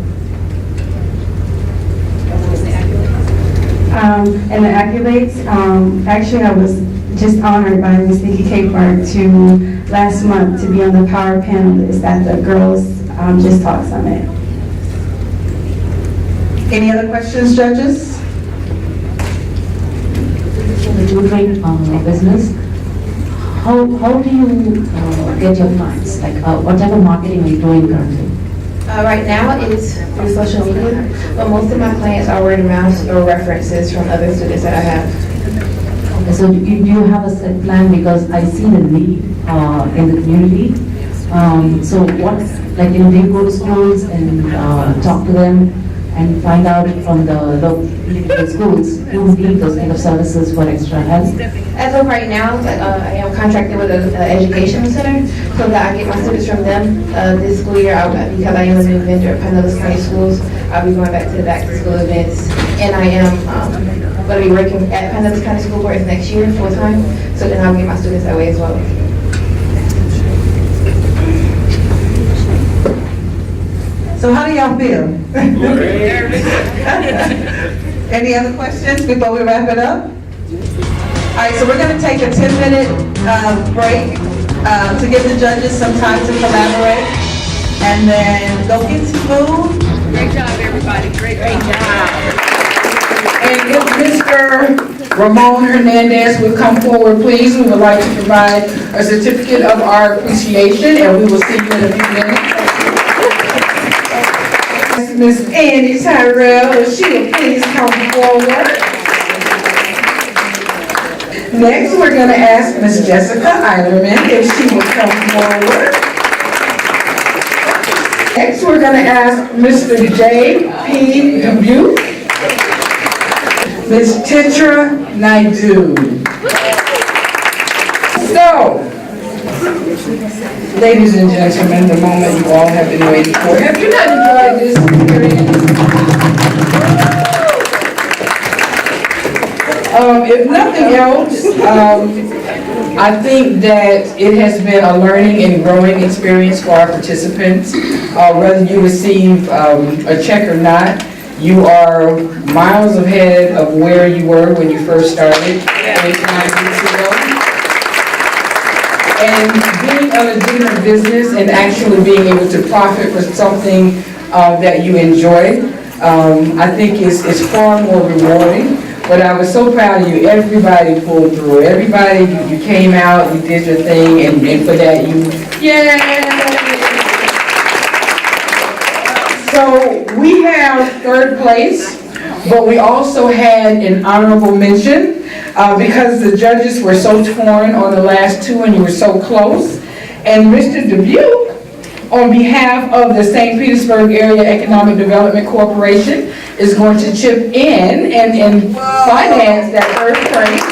And the accolades, actually I was just honored by Ms. Nikki Capehart to last month to be on the power panelist at the Girls Just Talk Summit. Any other questions, judges? The tutoring business, how do you get your clients? Like, what type of marketing are you doing currently? Right now it's through social media, but most of my clients are word of mouth or references from other students that I have. Okay, so do you have a set plan? Because I see the need in the community. So what, like, do you go to schools and talk to them and find out from the schools who need those kind of services for extra help? As of right now, I am contracted with an education center, so that I get my students from them. This school year, because I am a new vendor at Pinellas County Schools, I'll be going back to the back to school events, and I am going to be working at Pinellas County School Board next year full time, so then I'll get my students that way as well. So how do y'all feel? Any other questions before we wrap it up? All right, so we're going to take a 10-minute break to give the judges some time to collaborate, and then go get some food. Great job, everybody. Great job. And if Mr. Ramon Hernandez would come forward, please, we would like to provide a certificate of our appreciation, and we will see you in a few minutes. Miss Annie Tyrell, if she will please come forward. Next, we're going to ask Miss Jessica Eilerman if she will come forward. Next, we're going to ask Mr. J.P. Dubuque. Ms. Titra Naidu. So, ladies and gentlemen, the moment you all have been waiting for. Have you not enjoyed this experience? If nothing else, I think that it has been a learning and growing experience for our participants. Whether you receive a check or not, you are miles ahead of where you were when you first started 8 weeks ago. And being a legitimate business and actually being able to profit for something that you enjoy, I think is far more rewarding. But I was so proud of you. Everybody pulled through. Everybody, you came out, you did your thing, and for that yay! So we have third place, but we also had an honorable mention because the judges were so torn on the last two and you were so close. And Mr. Dubuque, on behalf of the St. Petersburg Area Economic Development Corporation, is going to chip in and finance that third place.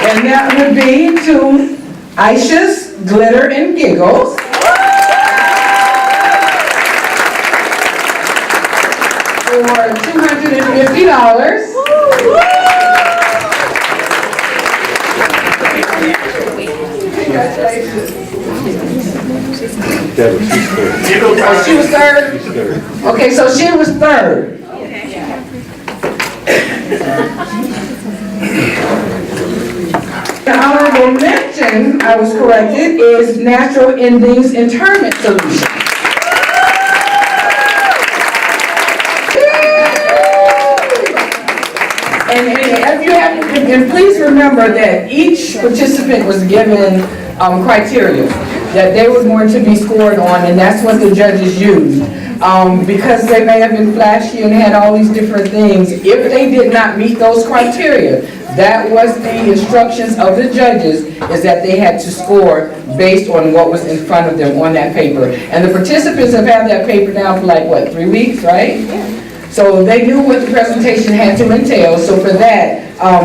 And that would be to Aisha's Glitter and Giggles. For $250. Oh, she was third? Okay, so she was third. The honorable mention, I was corrected, is Natural Endings Interment Solution. And please remember that each participant was given criteria that they were going to be scored on, and that's what the judges used. Because they may have been flashy and had all these different things, if they did not meet those criteria, that was the instructions of the judges, is that they had to score based on what was in front of them on that paper. And the participants have had that paper now for like, what, 3 weeks, right? So they knew what the presentation had to entail, so for that,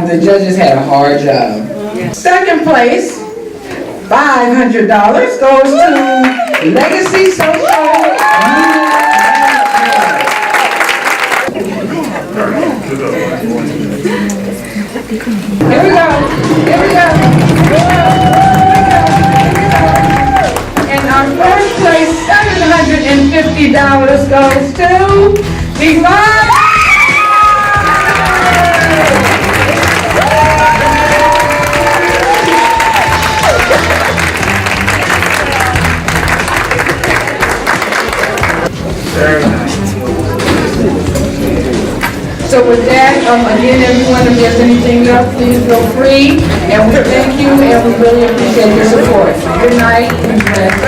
the judges had a hard job. Second place, $500 goes to Legacy Social. Here we go. And our first place, $750 goes to Divine. So with that, again, everyone, if there's anything else, please feel free. And we thank you, and we really appreciate your support. Good night. Be blessed.